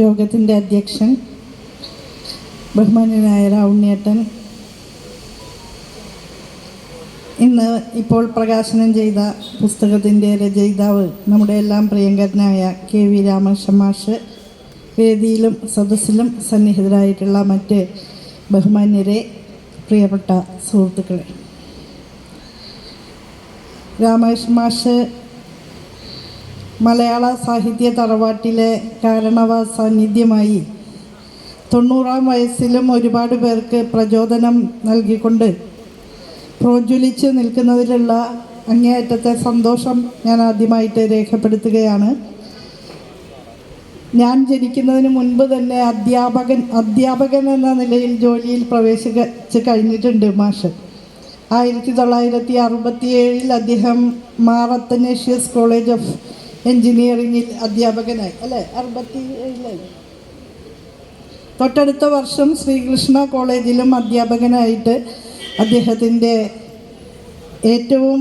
യോഗത്തിൻ്റെ അധ്യക്ഷൻ ബഹുമാന്യനായ ഉണ്ണിയേട്ടൻ, ഇന്ന് ഇപ്പോൾ പ്രകാശനം ചെയ്ത പുസ്തകത്തിൻ്റെ രചയിതാവ് നമ്മുടെ എല്ലാം പ്രിയങ്കരനായ KV രാമകൃഷ്ണൻ മാഷ്, വേദിയിലും സദസ്സിലും സന്നിഹിതരായിട്ടുള്ള മറ്റ് ബഹുമാന്യരെ, പ്രിയപ്പെട്ട സുഹൃത്തുക്കളെ, രാമകൃഷ്ണൻ മാഷ് മലയാള സാഹിത്യ തറവാട്ടിലെ കാരണവ സാന്നിധ്യമായി 90-ാം വയസ്സിലും ഒരുപാട് പേർക്ക് പ്രചോദനം നൽകിക്കൊണ്ട് പ്രോജ്വലിച്ച് നിൽക്കുന്നതിലുള്ള അങ്ങേയറ്റത്തെ സന്തോഷം ഞാൻ ആദ്യമായിട്ട് രേഖപ്പെടുത്തുകയാണ്. ഞാൻ ജനിക്കുന്നതിന് മുൻപ് തന്നെ അധ്യാപകൻ എന്ന നിലയിൽ ജോലിയിൽ പ്രവേശിച്ച് കഴിഞ്ഞിട്ടുണ്ട് മാഷ്. 1967 അദ്ദേഹം മാർ അത്തനേഷ്യസ് കോളേജ് ഓഫ് എൻജിനീയറിംഗിൽ അധ്യാപകനായി, അല്ലേ? 67 തൊട്ടടുത്ത വർഷം ശ്രീകൃഷ്ണ കോളേജിലും അധ്യാപകനായിട്ട് അദ്ദേഹത്തിൻ്റെ ഏറ്റവും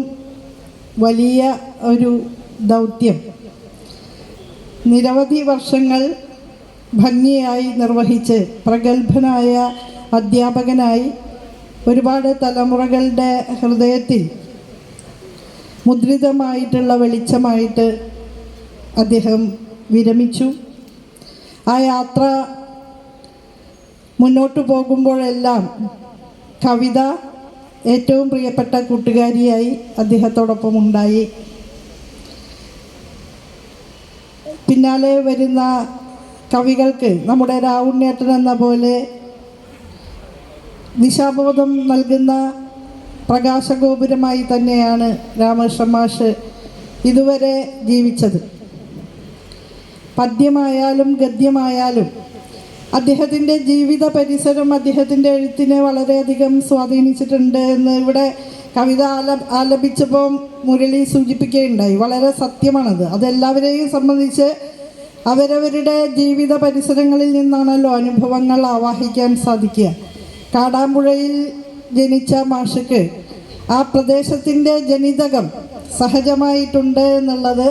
വലിയ ഒരു ദൗത്യം നിരവധി വർഷങ്ങൾ ഭംഗിയായി നിർവഹിച്ച് പ്രഗത്ഭനായ അധ്യാപകനായി ഒരുപാട് തലമുറകളുടെ ഹൃദയത്തിൽ മുദ്രിതമായിട്ടുള്ള വെളിച്ചമായിട്ട് അദ്ദേഹം വിരമിച്ചു. ആ യാത്ര മുന്നോട്ട് പോകുമ്പോഴെല്ലാം കവിത ഏറ്റവും പ്രിയപ്പെട്ട കൂട്ടുകാരിയായി അദ്ദേഹത്തോടൊപ്പം ഉണ്ടായി. പിന്നാലെ വരുന്ന കവികൾക്ക് നമ്മുടെ ഉണ്ണിയേട്ടൻ എന്ന പോലെ ദിശാബോധം നൽകുന്ന പ്രകാശഗോപുരമായി തന്നെയാണ് രാമകൃഷ്ണൻ മാഷ് ഇതുവരെ ജീവിച്ചത്. പദ്യമായാലും ഗദ്യമായാലും അദ്ദേഹത്തിൻ്റെ ജീവിത പരിസരം അദ്ദേഹത്തിൻ്റെ എഴുത്തിനെ വളരെയധികം സ്വാധീനിച്ചിട്ടുണ്ട് എന്ന് ഇവിടെ കവിത ആലപിച്ചപ്പോൾ മുരളി സൂചിപ്പിക്കുകയുണ്ടായി. വളരെ സത്യമാണത്. അതെല്ലാവരെയും സംബന്ധിച്ച് അവരവരുടെ ജീവിത പരിസരങ്ങളിൽ നിന്നാണല്ലോ അനുഭവങ്ങൾ ആവാഹിക്കാൻ സാധിക്കുക. കാടാമ്പുഴയിൽ ജനിച്ച മാഷക്ക് ആ പ്രദേശത്തിൻ്റെ ജനിതകം സഹജമായിട്ടുണ്ട് എന്നുള്ളത്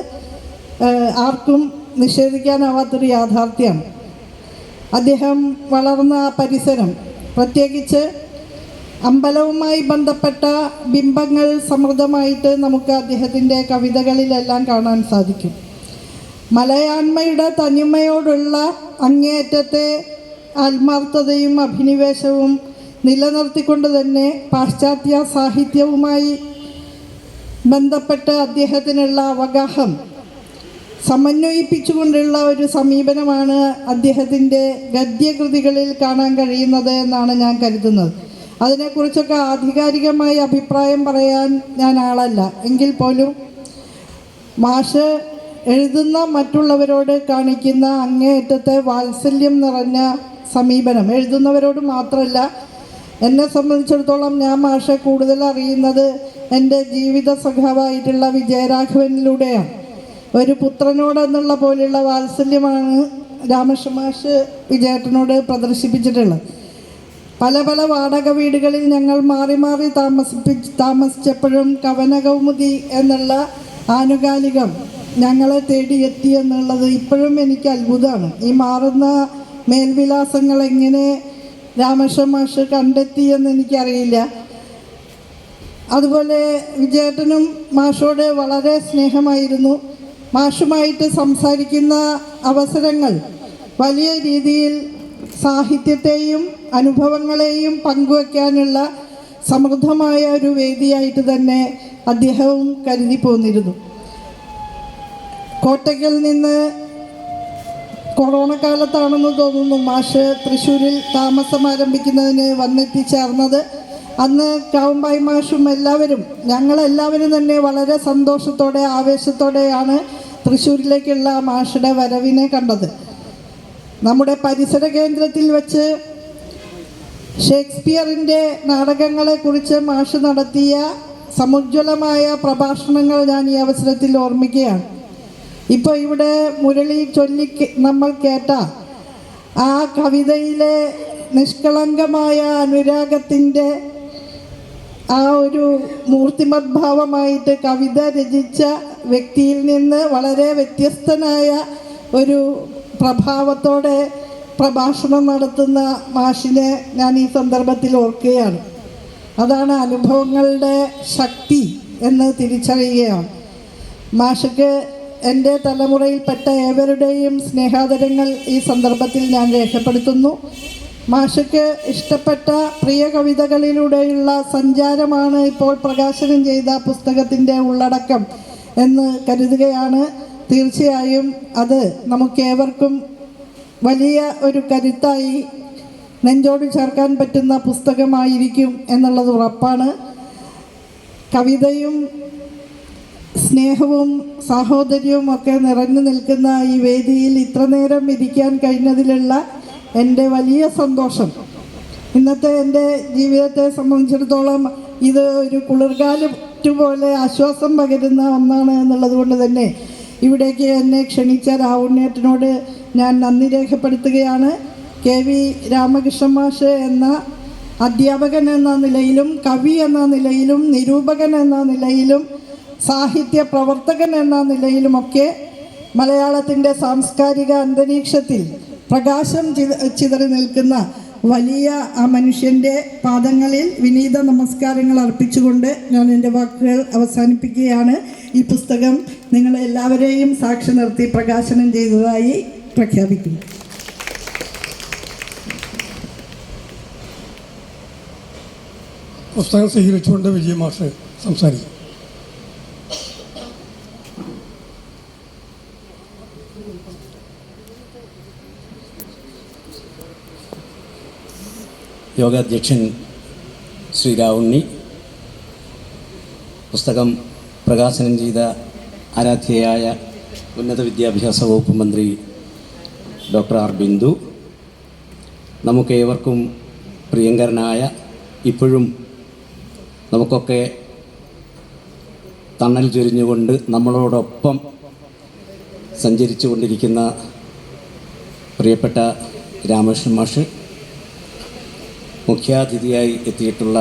ആർക്കും നിഷേധിക്കാനാവാത്തൊരു യാഥാർത്ഥ്യമാണ്. അദ്ദേഹം വളർന്ന പരിസരം, പ്രത്യേകിച്ച് അമ്പലവുമായി ബന്ധപ്പെട്ട ബിംബങ്ങൾ സമൃദ്ധമായിട്ട് നമുക്ക് അദ്ദേഹത്തിൻ്റെ കവിതകളിലെല്ലാം കാണാൻ സാധിക്കും. മലയാണ്മയുടെ തനിമയോടുള്ള അങ്ങേയറ്റത്തെ ആത്മാർത്ഥതയും അഭിനിവേശവും നിലനിർത്തിക്കൊണ്ട് തന്നെ പാശ്ചാത്യ സാഹിത്യവുമായി ബന്ധപ്പെട്ട് അദ്ദേഹത്തിനുള്ള അവഗാഹം സമന്വയിപ്പിച്ചുകൊണ്ടുള്ള ഒരു സമീപനമാണ് അദ്ദേഹത്തിൻ്റെ ഗദ്യകൃതികളിൽ കാണാൻ കഴിയുന്നത് എന്നാണ് ഞാൻ കരുതുന്നത്. അതിനെക്കുറിച്ചൊക്കെ ആധികാരികമായി അഭിപ്രായം പറയാൻ ഞാൻ ആളല്ല. എങ്കിൽ പോലും മാഷ് എഴുതുന്ന മറ്റുള്ളവരോട് കാണിക്കുന്ന അങ്ങേയറ്റത്തെ വാത്സല്യം നിറഞ്ഞ സമീപനം, എഴുതുന്നവരോട് മാത്രമല്ല, എന്നെ സംബന്ധിച്ചിടത്തോളം ഞാൻ മാഷെ കൂടുതൽ അറിയുന്നത് എൻ്റെ ജീവിത സഖാവായിട്ടുള്ള വിജയരാഘവനിലൂടെയാണ്. ഒരു പുത്രനോടെന്നുള്ള പോലെയുള്ള വാത്സല്യമാണ് രാമകൃഷ്ണൻ മാഷ് വിജയേട്ടനോട് പ്രദർശിപ്പിച്ചിട്ടുള്ളത്. പല പല വാടക വീടുകളിൽ ഞങ്ങൾ മാറി മാറി താമസിച്ചപ്പോഴും കവനകൗമുദി എന്നുള്ള ആനുകാലികം ഞങ്ങളെ തേടിയെത്തി എന്നുള്ളത് ഇപ്പോഴും എനിക്ക് അത്ഭുതമാണ്. ഈ മാറുന്ന മേൽവിലാസങ്ങൾ എങ്ങനെ രാമകൃഷ്ണൻ മാഷ് കണ്ടെത്തിയെന്ന് എനിക്കറിയില്ല. അതുപോലെ വിജയേട്ടനും മാഷോട് വളരെ സ്നേഹമായിരുന്നു. മാഷുമായിട്ട് സംസാരിക്കുന്ന അവസരങ്ങൾ വലിയ രീതിയിൽ സാഹിത്യത്തെയും അനുഭവങ്ങളെയും പങ്കുവയ്ക്കാനുള്ള സമൃദ്ധമായ ഒരു വേദിയായിട്ട് തന്നെ അദ്ദേഹവും കരുതി പോന്നിരുന്നു. കോട്ടയ്ക്കൽ നിന്ന് കൊറോണ കാലത്താണെന്ന് തോന്നുന്നു മാഷ് തൃശ്ശൂരിൽ താമസം ആരംഭിക്കുന്നതിന് വന്നെത്തിച്ചേർന്നത്. അന്ന് കാവുമ്പായി മാഷും എല്ലാവരും, ഞങ്ങളെല്ലാവരും തന്നെ വളരെ സന്തോഷത്തോടെ ആവേശത്തോടെയാണ് തൃശ്ശൂരിലേക്കുള്ള മാഷുടെ വരവിനെ കണ്ടത്. നമ്മുടെ പരിസര കേന്ദ്രത്തിൽ വെച്ച് ഷേക്സ്പിയറിൻ്റെ നാടകങ്ങളെക്കുറിച്ച് മാഷ് നടത്തിയ സമുജ്വലമായ പ്രഭാഷണങ്ങൾ ഞാൻ ഈ അവസരത്തിൽ ഓർമ്മിക്കുകയാണ്. ഇപ്പോൾ ഇവിടെ മുരളി ചൊല്ലി നമ്മൾ കേട്ട ആ കവിതയിലെ നിഷ്കളങ്കമായ അനുരാഗത്തിൻ്റെ ആ ഒരു മൂർത്തിമദ്ഭാവമായിട്ട് കവിത രചിച്ച വ്യക്തിയിൽ നിന്ന് വളരെ വ്യത്യസ്തനായ ഒരു പ്രഭാവത്തോടെ പ്രഭാഷണം നടത്തുന്ന മാഷിനെ ഞാൻ ഈ സന്ദർഭത്തിൽ ഓർക്കുകയാണ്. അതാണ് അനുഭവങ്ങളുടെ ശക്തി എന്ന് തിരിച്ചറിയുകയാണ്. മാഷക്ക് എൻ്റെ തലമുറയിൽപ്പെട്ട ഏവരുടെയും സ്നേഹാദരങ്ങൾ ഈ സന്ദർഭത്തിൽ ഞാൻ രേഖപ്പെടുത്തുന്നു. മാഷക്ക് ഇഷ്ടപ്പെട്ട പ്രിയ കവിതകളിലൂടെയുള്ള സഞ്ചാരമാണ് ഇപ്പോൾ പ്രകാശനം ചെയ്ത പുസ്തകത്തിൻ്റെ ഉള്ളടക്കം എന്ന് കരുതുകയാണ്. തീർച്ചയായും അത് നമുക്കേവർക്കും വലിയ ഒരു കരുത്തായി നെഞ്ചോട് ചേർക്കാൻ പറ്റുന്ന പുസ്തകമായിരിക്കും എന്നുള്ളത് ഉറപ്പാണ്. കവിതയും സ്നേഹവും സാഹോദര്യവും ഒക്കെ നിറഞ്ഞു നിൽക്കുന്ന ഈ വേദിയിൽ ഇത്ര നേരം ഇരിക്കാൻ കഴിഞ്ഞതിലുള്ള എൻ്റെ വലിയ സന്തോഷം ഇന്നത്തെ എൻ്റെ ജീവിതത്തെ സംബന്ധിച്ചിടത്തോളം ഇത് ഒരു കുളിർകാലത്ത് പോലെ ആശ്വാസം പകരുന്ന ഒന്നാണ് എന്നുള്ളത് കൊണ്ട് തന്നെ ഇവിടേക്ക് എന്നെ ക്ഷണിച്ച രാവുണ്ണേട്ടനോട് ഞാൻ നന്ദി രേഖപ്പെടുത്തുകയാണ്. KV രാമകൃഷ്ണൻ മാഷ് എന്ന അധ്യാപകൻ എന്ന നിലയിലും കവി എന്ന നിലയിലും നിരൂപകൻ എന്ന നിലയിലും സാഹിത്യ പ്രവർത്തകൻ എന്ന നിലയിലുമൊക്കെ മലയാളത്തിൻ്റെ സാംസ്കാരിക അന്തരീക്ഷത്തിൽ പ്രകാശം ചിതറി നിൽക്കുന്ന വലിയ ആ മനുഷ്യൻ്റെ പാദങ്ങളിൽ വിനീത നമസ്കാരങ്ങൾ അർപ്പിച്ചുകൊണ്ട് ഞാൻ എൻ്റെ വാക്കുകൾ അവസാനിപ്പിക്കുകയാണ്. ഈ പുസ്തകം നിങ്ങളെല്ലാവരെയും സാക്ഷി നിർത്തി പ്രകാശനം ചെയ്തതായി പ്രഖ്യാപിക്കുന്നു. പുസ്തകം സ്വീകരിച്ചുകൊണ്ട് വിജയമാഷ് സംസാരിക്കും. യോഗാധ്യക്ഷൻ ശ്രീ രാവുണ്ണി, പുസ്തകം പ്രകാശനം ചെയ്ത ആരാധ്യയായ ഉന്നത വിദ്യാഭ്യാസ വകുപ്പ് മന്ത്രി ഡോക്ടർ ആർ ബിന്ദു, നമുക്കേവർക്കും പ്രിയങ്കരനായ ഇപ്പോഴും നമുക്കൊക്കെ തണൽ ചൊരിഞ്ഞുകൊണ്ട് നമ്മളോടൊപ്പം സഞ്ചരിച്ചു കൊണ്ടിരിക്കുന്ന പ്രിയപ്പെട്ട രാമകൃഷ്ണൻ മാഷ്, മുഖ്യാതിഥിയായി എത്തിയിട്ടുള്ള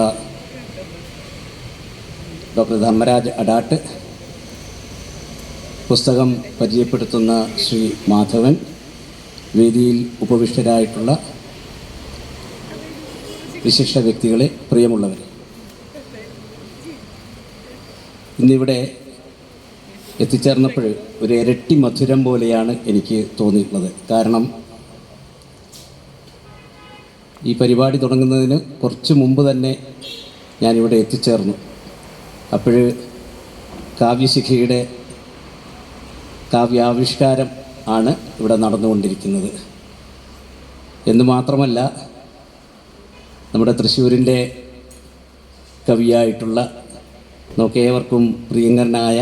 ഡോക്ടർ ധർമ്മരാജ് അഡാട്ട്, പുസ്തകം പരിചയപ്പെടുത്തുന്ന ശ്രീ മാധവൻ, വേദിയിൽ ഉപവിഷ്ടരായിട്ടുള്ള വിശിഷ്ട വ്യക്തികളെ, പ്രിയമുള്ളവർ, ഇന്നിവിടെ എത്തിച്ചേർന്നപ്പോൾ ഒരു ഇരട്ടി മധുരം പോലെയാണ് എനിക്ക് തോന്നിയിട്ടുള്ളത്. കാരണം ഈ പരിപാടി തുടങ്ങുന്നതിന് കുറച്ച് മുമ്പ് തന്നെ ഞാനിവിടെ എത്തിച്ചേർന്നു. അപ്പോൾ കാവ്യശിഖയുടെ കാവ്യാവിഷ്കാരം ആണ് ഇവിടെ നടന്നുകൊണ്ടിരിക്കുന്നത് എന്ന് മാത്രമല്ല, നമ്മുടെ തൃശ്ശൂരിൻ്റെ കവിയായിട്ടുള്ള നമുക്കേവർക്കും പ്രിയങ്കരനായ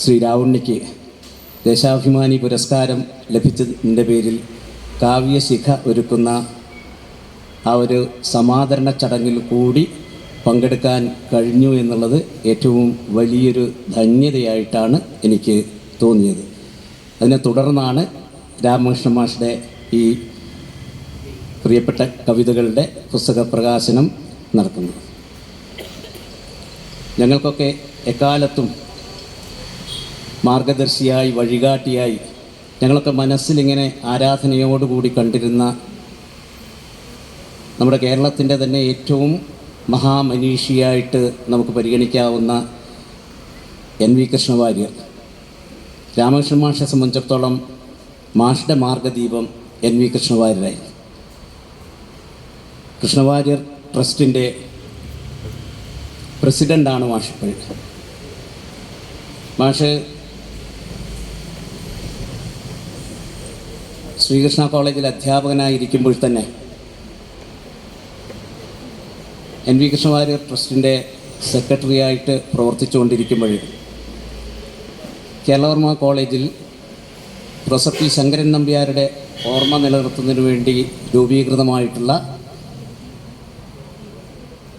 ശ്രീ രാവുണ്ണിക്ക് ദേശാഭിമാനി പുരസ്കാരം ലഭിച്ചതിൻ്റെ പേരിൽ കാവ്യശിഖ ഒരുക്കുന്ന ആ ഒരു സമാദരണ ചടങ്ങിൽ കൂടി പങ്കെടുക്കാൻ കഴിഞ്ഞു എന്നുള്ളത് ഏറ്റവും വലിയൊരു ധന്യതയായിട്ടാണ് എനിക്ക് തോന്നിയത്. അതിനെ തുടർന്നാണ് രാമകൃഷ്ണൻ മാഷിൻ്റെ ഈ പ്രിയപ്പെട്ട കവിതകളുടെ പുസ്തക പ്രകാശനം നടക്കുന്നത്. ഞങ്ങൾക്കൊക്കെ എക്കാലത്തും മാർഗദർശിയായി, വഴികാട്ടിയായി, ഞങ്ങളൊക്കെ മനസ്സിലിങ്ങനെ ആരാധനയോടുകൂടി കണ്ടിരുന്ന നമ്മുടെ കേരളത്തിൻ്റെ തന്നെ ഏറ്റവും മഹാമനീഷിയായിട്ട് നമുക്ക് പരിഗണിക്കാവുന്ന NV കൃഷ്ണവാര്യർ, രാമകൃഷ്ണൻ മാഷെ സംബന്ധിച്ചിടത്തോളം മാഷിൻ്റെ മാർഗദീപം NV കൃഷ്ണവാര്യരായിരുന്നു. കൃഷ്ണവാര്യർ ട്രസ്റ്റിൻ്റെ പ്രസിഡൻ്റാണ് മാഷിപ്പോൾ. മാഷ് ശ്രീകൃഷ്ണ കോളേജിൽ അധ്യാപകനായിരിക്കുമ്പോൾ തന്നെ NV കൃഷ്ണവാര്യർ ട്രസ്റ്റിൻ്റെ സെക്രട്ടറിയായിട്ട് പ്രവർത്തിച്ചുകൊണ്ടിരിക്കുമ്പോൾ കേരളവർമ്മ കോളേജിൽ പ്രൊഫസർ P ശങ്കരൻ നമ്പ്യാരുടെ ഓർമ്മ നിലനിർത്തുന്നതിന് വേണ്ടി രൂപീകൃതമായിട്ടുള്ള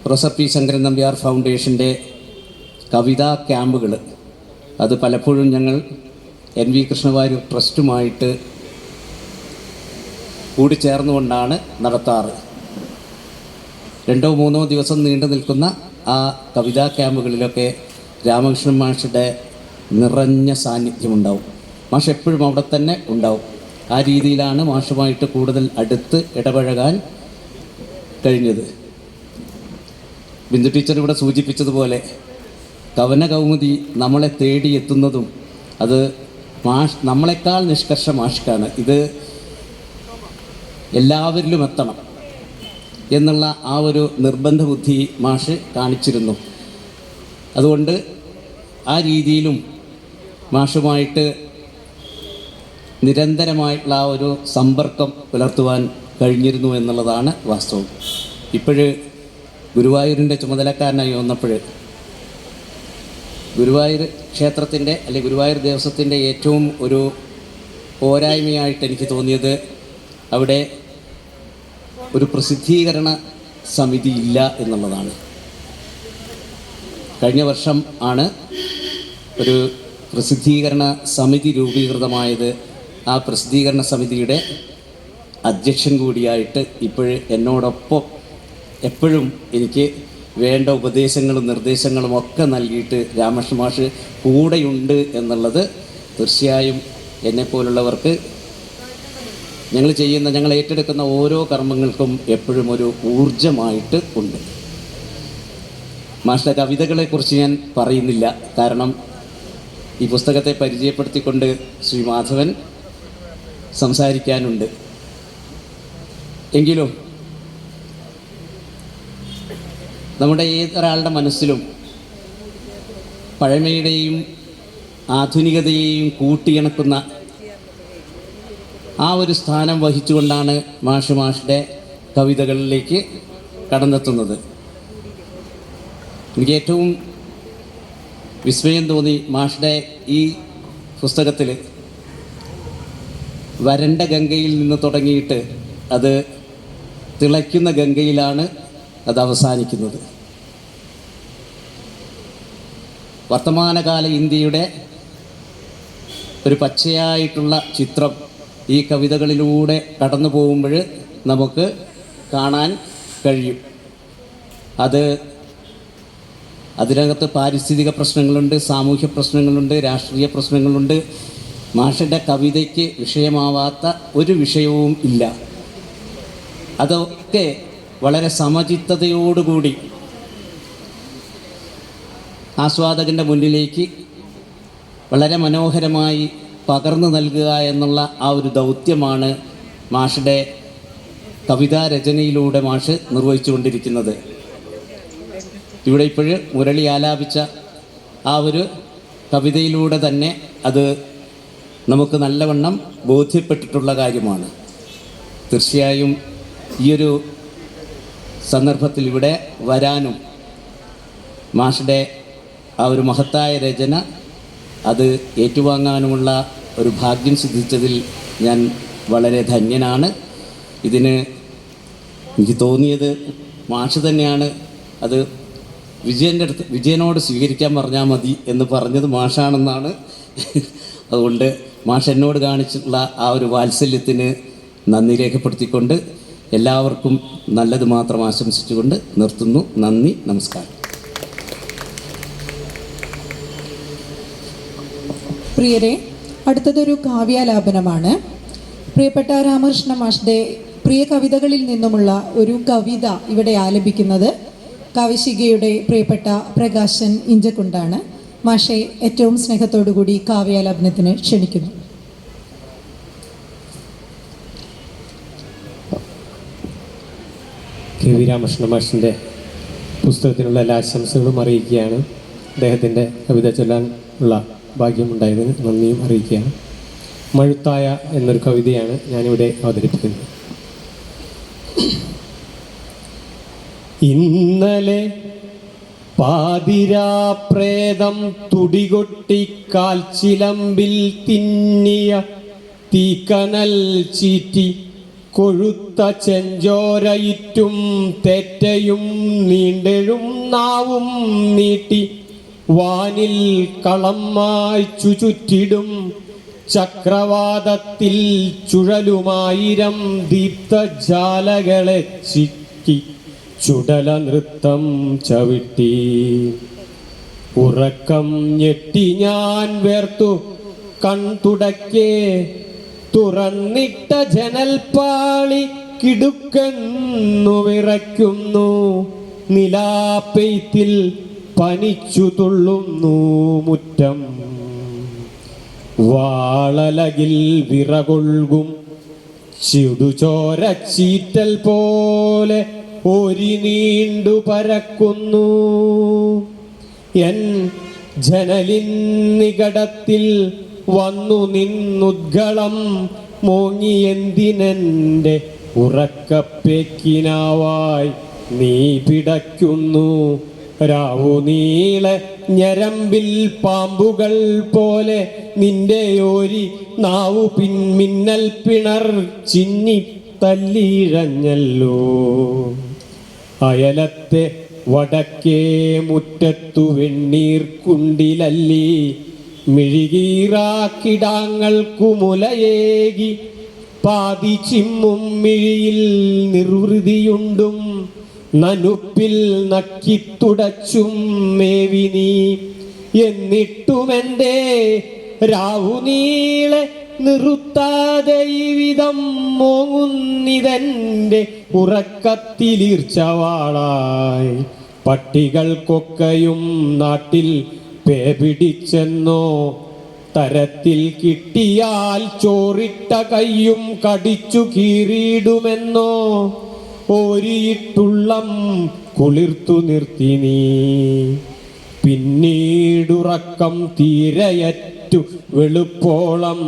പ്രൊഫസർ P ശങ്കരൻ നമ്പ്യാർ ഫൗണ്ടേഷൻ്റെ കവിതാ ക്യാമ്പുകൾ, അത് പലപ്പോഴും ഞങ്ങൾ NV കൃഷ്ണവാര്യർ ട്രസ്റ്റുമായിട്ട് കൂടിച്ചേർന്നുകൊണ്ടാണ് നടത്താറ്. 2-3 ദിവസം നീണ്ടു നിൽക്കുന്ന ആ കവിതാ ക്യാമ്പുകളിലൊക്കെ രാമകൃഷ്ണൻ മാഷിൻ്റെ നിറഞ്ഞ സാന്നിധ്യമുണ്ടാവും. മാഷ് എപ്പോഴും അവിടെ തന്നെ ഉണ്ടാവും. ആ രീതിയിലാണ് മാഷുമായിട്ട് കൂടുതൽ അടുത്ത് ഇടപഴകാൻ കഴിഞ്ഞത്. ബിന്ദു ടീച്ചർ ഇവിടെ സൂചിപ്പിച്ചതുപോലെ കവന കൗമുദി നമ്മളെ തേടിയെത്തുന്നതും അത് നമ്മളെക്കാൾ നിഷ്കർഷ മാഷ്ക്കാണ്. ഇത് എല്ലാവരിലും എത്തണം എന്നുള്ള ആ ഒരു നിർബന്ധ ബുദ്ധി മാഷ് കാണിച്ചിരുന്നു. അതുകൊണ്ട് ആ രീതിയിലും മാഷുമായിട്ട് നിരന്തരമായിട്ടുള്ള ആ ഒരു സമ്പർക്കം പുലർത്തുവാൻ കഴിഞ്ഞിരുന്നു എന്നുള്ളതാണ് വാസ്തവം. ഇപ്പോഴ് ഗുരുവായൂരിൻ്റെ ചുമതലക്കാരനായി വന്നപ്പോൾ ഗുരുവായൂർ ക്ഷേത്രത്തിൻ്റെ അല്ലെങ്കിൽ ഗുരുവായൂർ ദേവസ്വത്തിൻ്റെ ഏറ്റവും ഒരു പോരായ്മയായിട്ട് എനിക്ക് തോന്നിയത് അവിടെ ഒരു പ്രസിദ്ധീകരണ സമിതി ഇല്ല എന്നുള്ളതാണ്. കഴിഞ്ഞ വർഷം ആണ് ഒരു പ്രസിദ്ധീകരണ സമിതി രൂപീകൃതമായത്. ആ പ്രസിദ്ധീകരണ സമിതിയുടെ അധ്യക്ഷൻ കൂടിയായിട്ട് എന്നോടൊപ്പം എപ്പോഴും എനിക്ക് വേണ്ട ഉപദേശങ്ങളും നിർദ്ദേശങ്ങളും ഒക്കെ നൽകിയിട്ട് രാമകൃഷ്ണ മാഷ് കൂടെയുണ്ട് എന്നുള്ളത് തീർച്ചയായും എന്നെപ്പോലുള്ളവർക്ക് ഞങ്ങൾ ഏറ്റെടുക്കുന്ന ഓരോ കർമ്മങ്ങൾക്കും എപ്പോഴും ഒരു ഊർജമായിട്ട് ഉണ്ട്. മാഷിൻ്റെ കവിതകളെക്കുറിച്ച് ഞാൻ പറയുന്നില്ല, കാരണം ഈ പുസ്തകത്തെ പരിചയപ്പെടുത്തിക്കൊണ്ട് ശ്രീ മാധവൻ സംസാരിക്കാനുണ്ട്. എങ്കിലും നമ്മുടെ ഏതൊരാളുടെ മനസ്സിലും പഴമയുടെയും ആധുനികതയെയും കൂട്ടിയിണക്കുന്ന ആ ഒരു സ്ഥാനം വഹിച്ചുകൊണ്ടാണ് മാഷിൻ്റെ കവിതകളിലേക്ക് കടന്നെത്തുന്നത്. എനിക്ക് ഏറ്റവും വിസ്മയം തോന്നി മാഷിൻ്റെ ഈ പുസ്തകത്തിൽ വരണ്ട ഗംഗയിൽ നിന്ന് തുടങ്ങിയിട്ട് അത് തിളയ്ക്കുന്ന ഗംഗയിലാണ് അത് അവസാനിക്കുന്നത്. വർത്തമാനകാല ഇന്ത്യയുടെ ഒരു പച്ചയായിട്ടുള്ള ചിത്രം ഈ കവിതകളിലൂടെ കടന്നു പോകുമ്പോൾ നമുക്ക് കാണാൻ കഴിയും. അതിനകത്ത് പാരിസ്ഥിതിക പ്രശ്നങ്ങളുണ്ട്, സാമൂഹ്യ പ്രശ്നങ്ങളുണ്ട്, രാഷ്ട്രീയ പ്രശ്നങ്ങളുണ്ട്. മാഷിൻ്റെ കവിതയ്ക്ക് വിഷയമാവാത്ത ഒരു വിഷയവും ഇല്ല. അതൊക്കെ വളരെ സമചിത്തതയോടുകൂടി ആസ്വാദകൻ്റെ മുന്നിലേക്ക് വളരെ മനോഹരമായി പകർന്നു നൽകുക എന്നുള്ള ആ ഒരു ദൗത്യമാണ് മാഷിൻ്റെ കവിതാ രചനയിലൂടെ മാഷ് നിർവഹിച്ചുകൊണ്ടിരിക്കുന്നത്. ഇവിടെ മുരളി ആലാപിച്ച ആ ഒരു കവിതയിലൂടെ തന്നെ അത് നമുക്ക് നല്ലവണ്ണം ബോധ്യപ്പെട്ടിട്ടുള്ള കാര്യമാണ്. തീർച്ചയായും ഈയൊരു സന്ദർഭത്തിൽ ഇവിടെ വരാനും മാഷിൻ്റെ ആ ഒരു മഹത്തായ രചന അത് ഏറ്റുവാങ്ങാനുമുള്ള ഒരു ഭാഗ്യം സിദ്ധിച്ചതിൽ ഞാൻ വളരെ ധന്യനാണ്. ഇതിന് എനിക്ക് തോന്നിയത് മാഷ് തന്നെയാണ് അത് വിജയനോട് സ്വീകരിക്കാൻ പറഞ്ഞാൽ മതി എന്ന് പറഞ്ഞത് മാഷാണെന്നാണ്. അതുകൊണ്ട് മാഷ് എന്നോട് കാണിച്ചിട്ടുള്ള ആ ഒരു വാത്സല്യത്തിന് നന്ദി രേഖപ്പെടുത്തിക്കൊണ്ട് എല്ലാവർക്കും നല്ലത് മാത്രം ആശംസിച്ചുകൊണ്ട് നിർത്തുന്നു. നന്ദി, നമസ്കാരം. പ്രിയരെ, അടുത്തതൊരു കാവ്യാലാപനമാണ്. പ്രിയപ്പെട്ട രാമകൃഷ്ണ മാഷ്ടെ പ്രിയ കവിതകളിൽ നിന്നുമുള്ള ഒരു കവിത ഇവിടെ ആലപിക്കുന്നത് കാവ്യശികയുടെ പ്രിയപ്പെട്ട പ്രകാശൻ ഇഞ്ചക്കുണ്ടാണ്. മാഷെ ഏറ്റവും സ്നേഹത്തോടുകൂടി കാവ്യാലാപനത്തിന് ക്ഷണിക്കുന്നു. കെ വി രാമകൃഷ്ണ മാഷിൻ്റെ പുസ്തകത്തിനുള്ള എല്ലാ ആശംസകളും അറിയിക്കുകയാണ്. അദ്ദേഹത്തിൻ്റെ കവിത ചൊല്ലാൻ ഉള്ള ഭാഗ്യമുണ്ടായതിന് നന്ദിയും അറിയിക്കുകയാണ്. മഴുത്തായ എന്നൊരു കവിതയാണ് ഞാനിവിടെ അവതരിപ്പിക്കുന്നത്. ഇന്നലെ പാതിരാപ്രേതം തുടികൊട്ടിക്കാൽ ചിലമ്പിൽ തിന്നിയ തീക്കനൽ ചീറ്റി കൊഴുത്ത ചെഞ്ചോരയിറ്റും തെറ്റയും നീണ്ടെഴും നാവും നീട്ടി വാനിൽ കളം മായ്ച്ചു ചുറ്റിടും ചക്രവാതത്തിൽ ചുഴലുമായിരം ദീപ്തജാലകളെ ചിക്കി ചുടല നൃത്തം ചവിട്ടി ഉറക്കം ഞെട്ടി ഞാൻ വേർത്തു കൺതുടക്കേ തുറന്നിട്ട ജനൽപ്പാളി കിടുക്കെന്നു വിറയ്ക്കുന്നു. നിലാപ്പെയ്ത്തിൽ പനിച്ചു തുള്ളുന്നു മുറ്റം. വാളലകിൽ വിറകൊള്ളും ചുടുചോരച്ചീറ്റൽ പോലെ ഒരി നീണ്ടു പരക്കുന്നു. എൻ ജനലിൻ നികടത്തിൽ വന്നു നിന്നുദ്ഗളം മോങ്ങിയെന്തിനെൻ്റെ ഉറക്കപ്പേക്കിനാവായി നീ പിടയ്ക്കുന്നു. രാവു നീളെ ഞരമ്പിൽ പാമ്പുകൾ പോലെ നിന്റെ ഓരി നാവു പിൻമിന്നൽ പിണർ ചിന്നി തല്ലിഴഞ്ഞല്ലോ. അയലത്തെ വടക്കേ മുറ്റത്തു വെണ്ണീർ കുണ്ടിലല്ലി മിഴികീറാക്കിടാങ്ങൾക്കു മുലയേകി പാതി ചിമ്മും മിഴിയിൽ നിർവൃതിയുണ്ടും നനുപ്പിൽ നക്കിത്തുടച്ചും മേവി നീ. എന്നിട്ടുമെൻ്റെ രാവു നീളെ നിറുത്താതെ ഈ വിധം മോങ്ങുന്നിതെൻ്റെ ഉറക്കത്തിലീർച്ചവാളായി. പട്ടികൾക്കൊക്കെയും നാട്ടിൽ പേ പിടിച്ചെന്നോ, തരത്തിൽ കിട്ടിയാൽ ചോറിട്ട കയ്യും കടിച്ചു കീറിയിടുമെന്നോ ഓരിയിട്ടുള്ളം കുളിർത്തു നിർത്തി നീ. പിന്നീടുറക്കം തീരയറ്റു വെളുപ്പോളം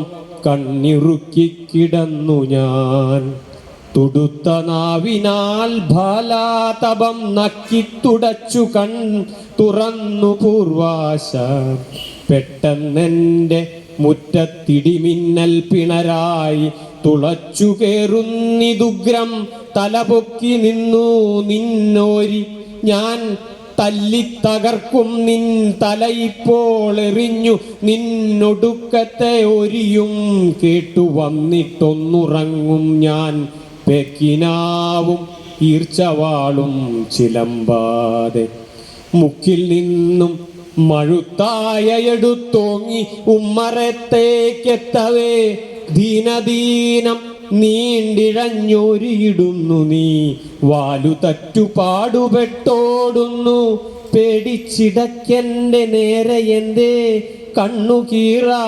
കണ്ണിറുക്കി കിടന്നു ഞാൻ. തുടുത്ത നാവിനാൽ ബാലാതപം നക്കിത്തുടച്ചു തുറന്നു പൂർവാശ. പെട്ടെന്നെൻ്റെ മുറ്റത്തിടിമിന്നൽ പിണരായി തുളച്ചു കേറുന്നിതുഗ്രം. തലപൊക്കി നിന്നു നിന്നോരി ഞാൻ തല്ലിത്തകർക്കും നിൻ തലയിപ്പോൾ എറിഞ്ഞു. നിന്നൊടുക്കത്തെ ഒരിയും കേട്ടു വന്നിട്ടൊന്നുറങ്ങും ഞാൻ. പെക്കിനാവും ഈർച്ചവാളും ചിലമ്പാതെ മുക്കിൽ നിന്നും മഴുത്തായ എടുത്തോങ്ങി ഉമ്മറത്തേക്കെത്തവേ ദീനദീനം നീണ്ടിഴഞ്ഞൊരിയിടുന്നു നീ. വാലു തറ്റുപാടുപെട്ടോടുന്നു പേടിച്ചിടയ്ക്കെൻ്റെ നേരെ എന്തേ കണ്ണു കീറാ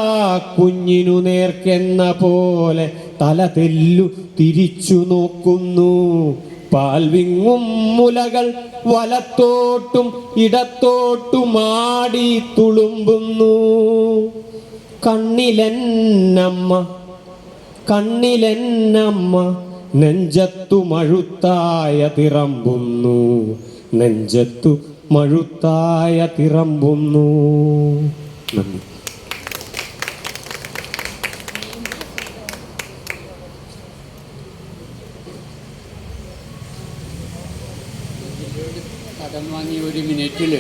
കുഞ്ഞിനു നേർക്കെന്ന പോലെ തല തെല്ലു തിരിച്ചു നോക്കുന്നു. പാൽ വിങ്ങും മുലകൾ വലത്തോട്ടും ഇടത്തോട്ടുമാടി തുളുമ്പുന്നു. കണ്ണിലെന്നമ്മ നെഞ്ചത്തു മഴുത്തായ തിറമ്പുന്നു. നെഞ്ചത്തു മഴുത്തായ തിറമ്പുന്നു. നന്ദി. കടം വാങ്ങി ഒരു മിനിറ്റിൽ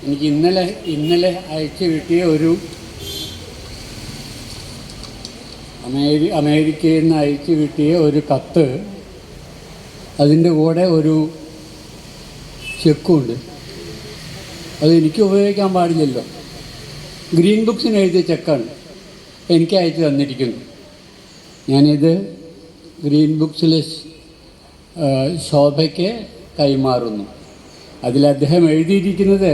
എനിക്ക് ഇന്നലെ അയച്ചു കിട്ടിയ ഒരു അമേരിക്കയിൽ നിന്ന് അയച്ചു കിട്ടിയ ഒരു കത്ത്, അതിൻ്റെ കൂടെ ഒരു ചെക്കുണ്ട്. അത് എനിക്ക് ഉപയോഗിക്കാൻ പാടില്ലല്ലോ. ഗ്രീൻ ബുക്സിന് എഴുതിയ ചെക്കാണ് എനിക്ക് അയച്ചു തന്നിരിക്കുന്നു. ഞാനിത് ഗ്രീൻ ബുക്സിലെ ശോഭയ്ക്ക് കൈമാറുന്നു. അതിൽ അദ്ദേഹം എഴുതിയിരിക്കുന്നത്,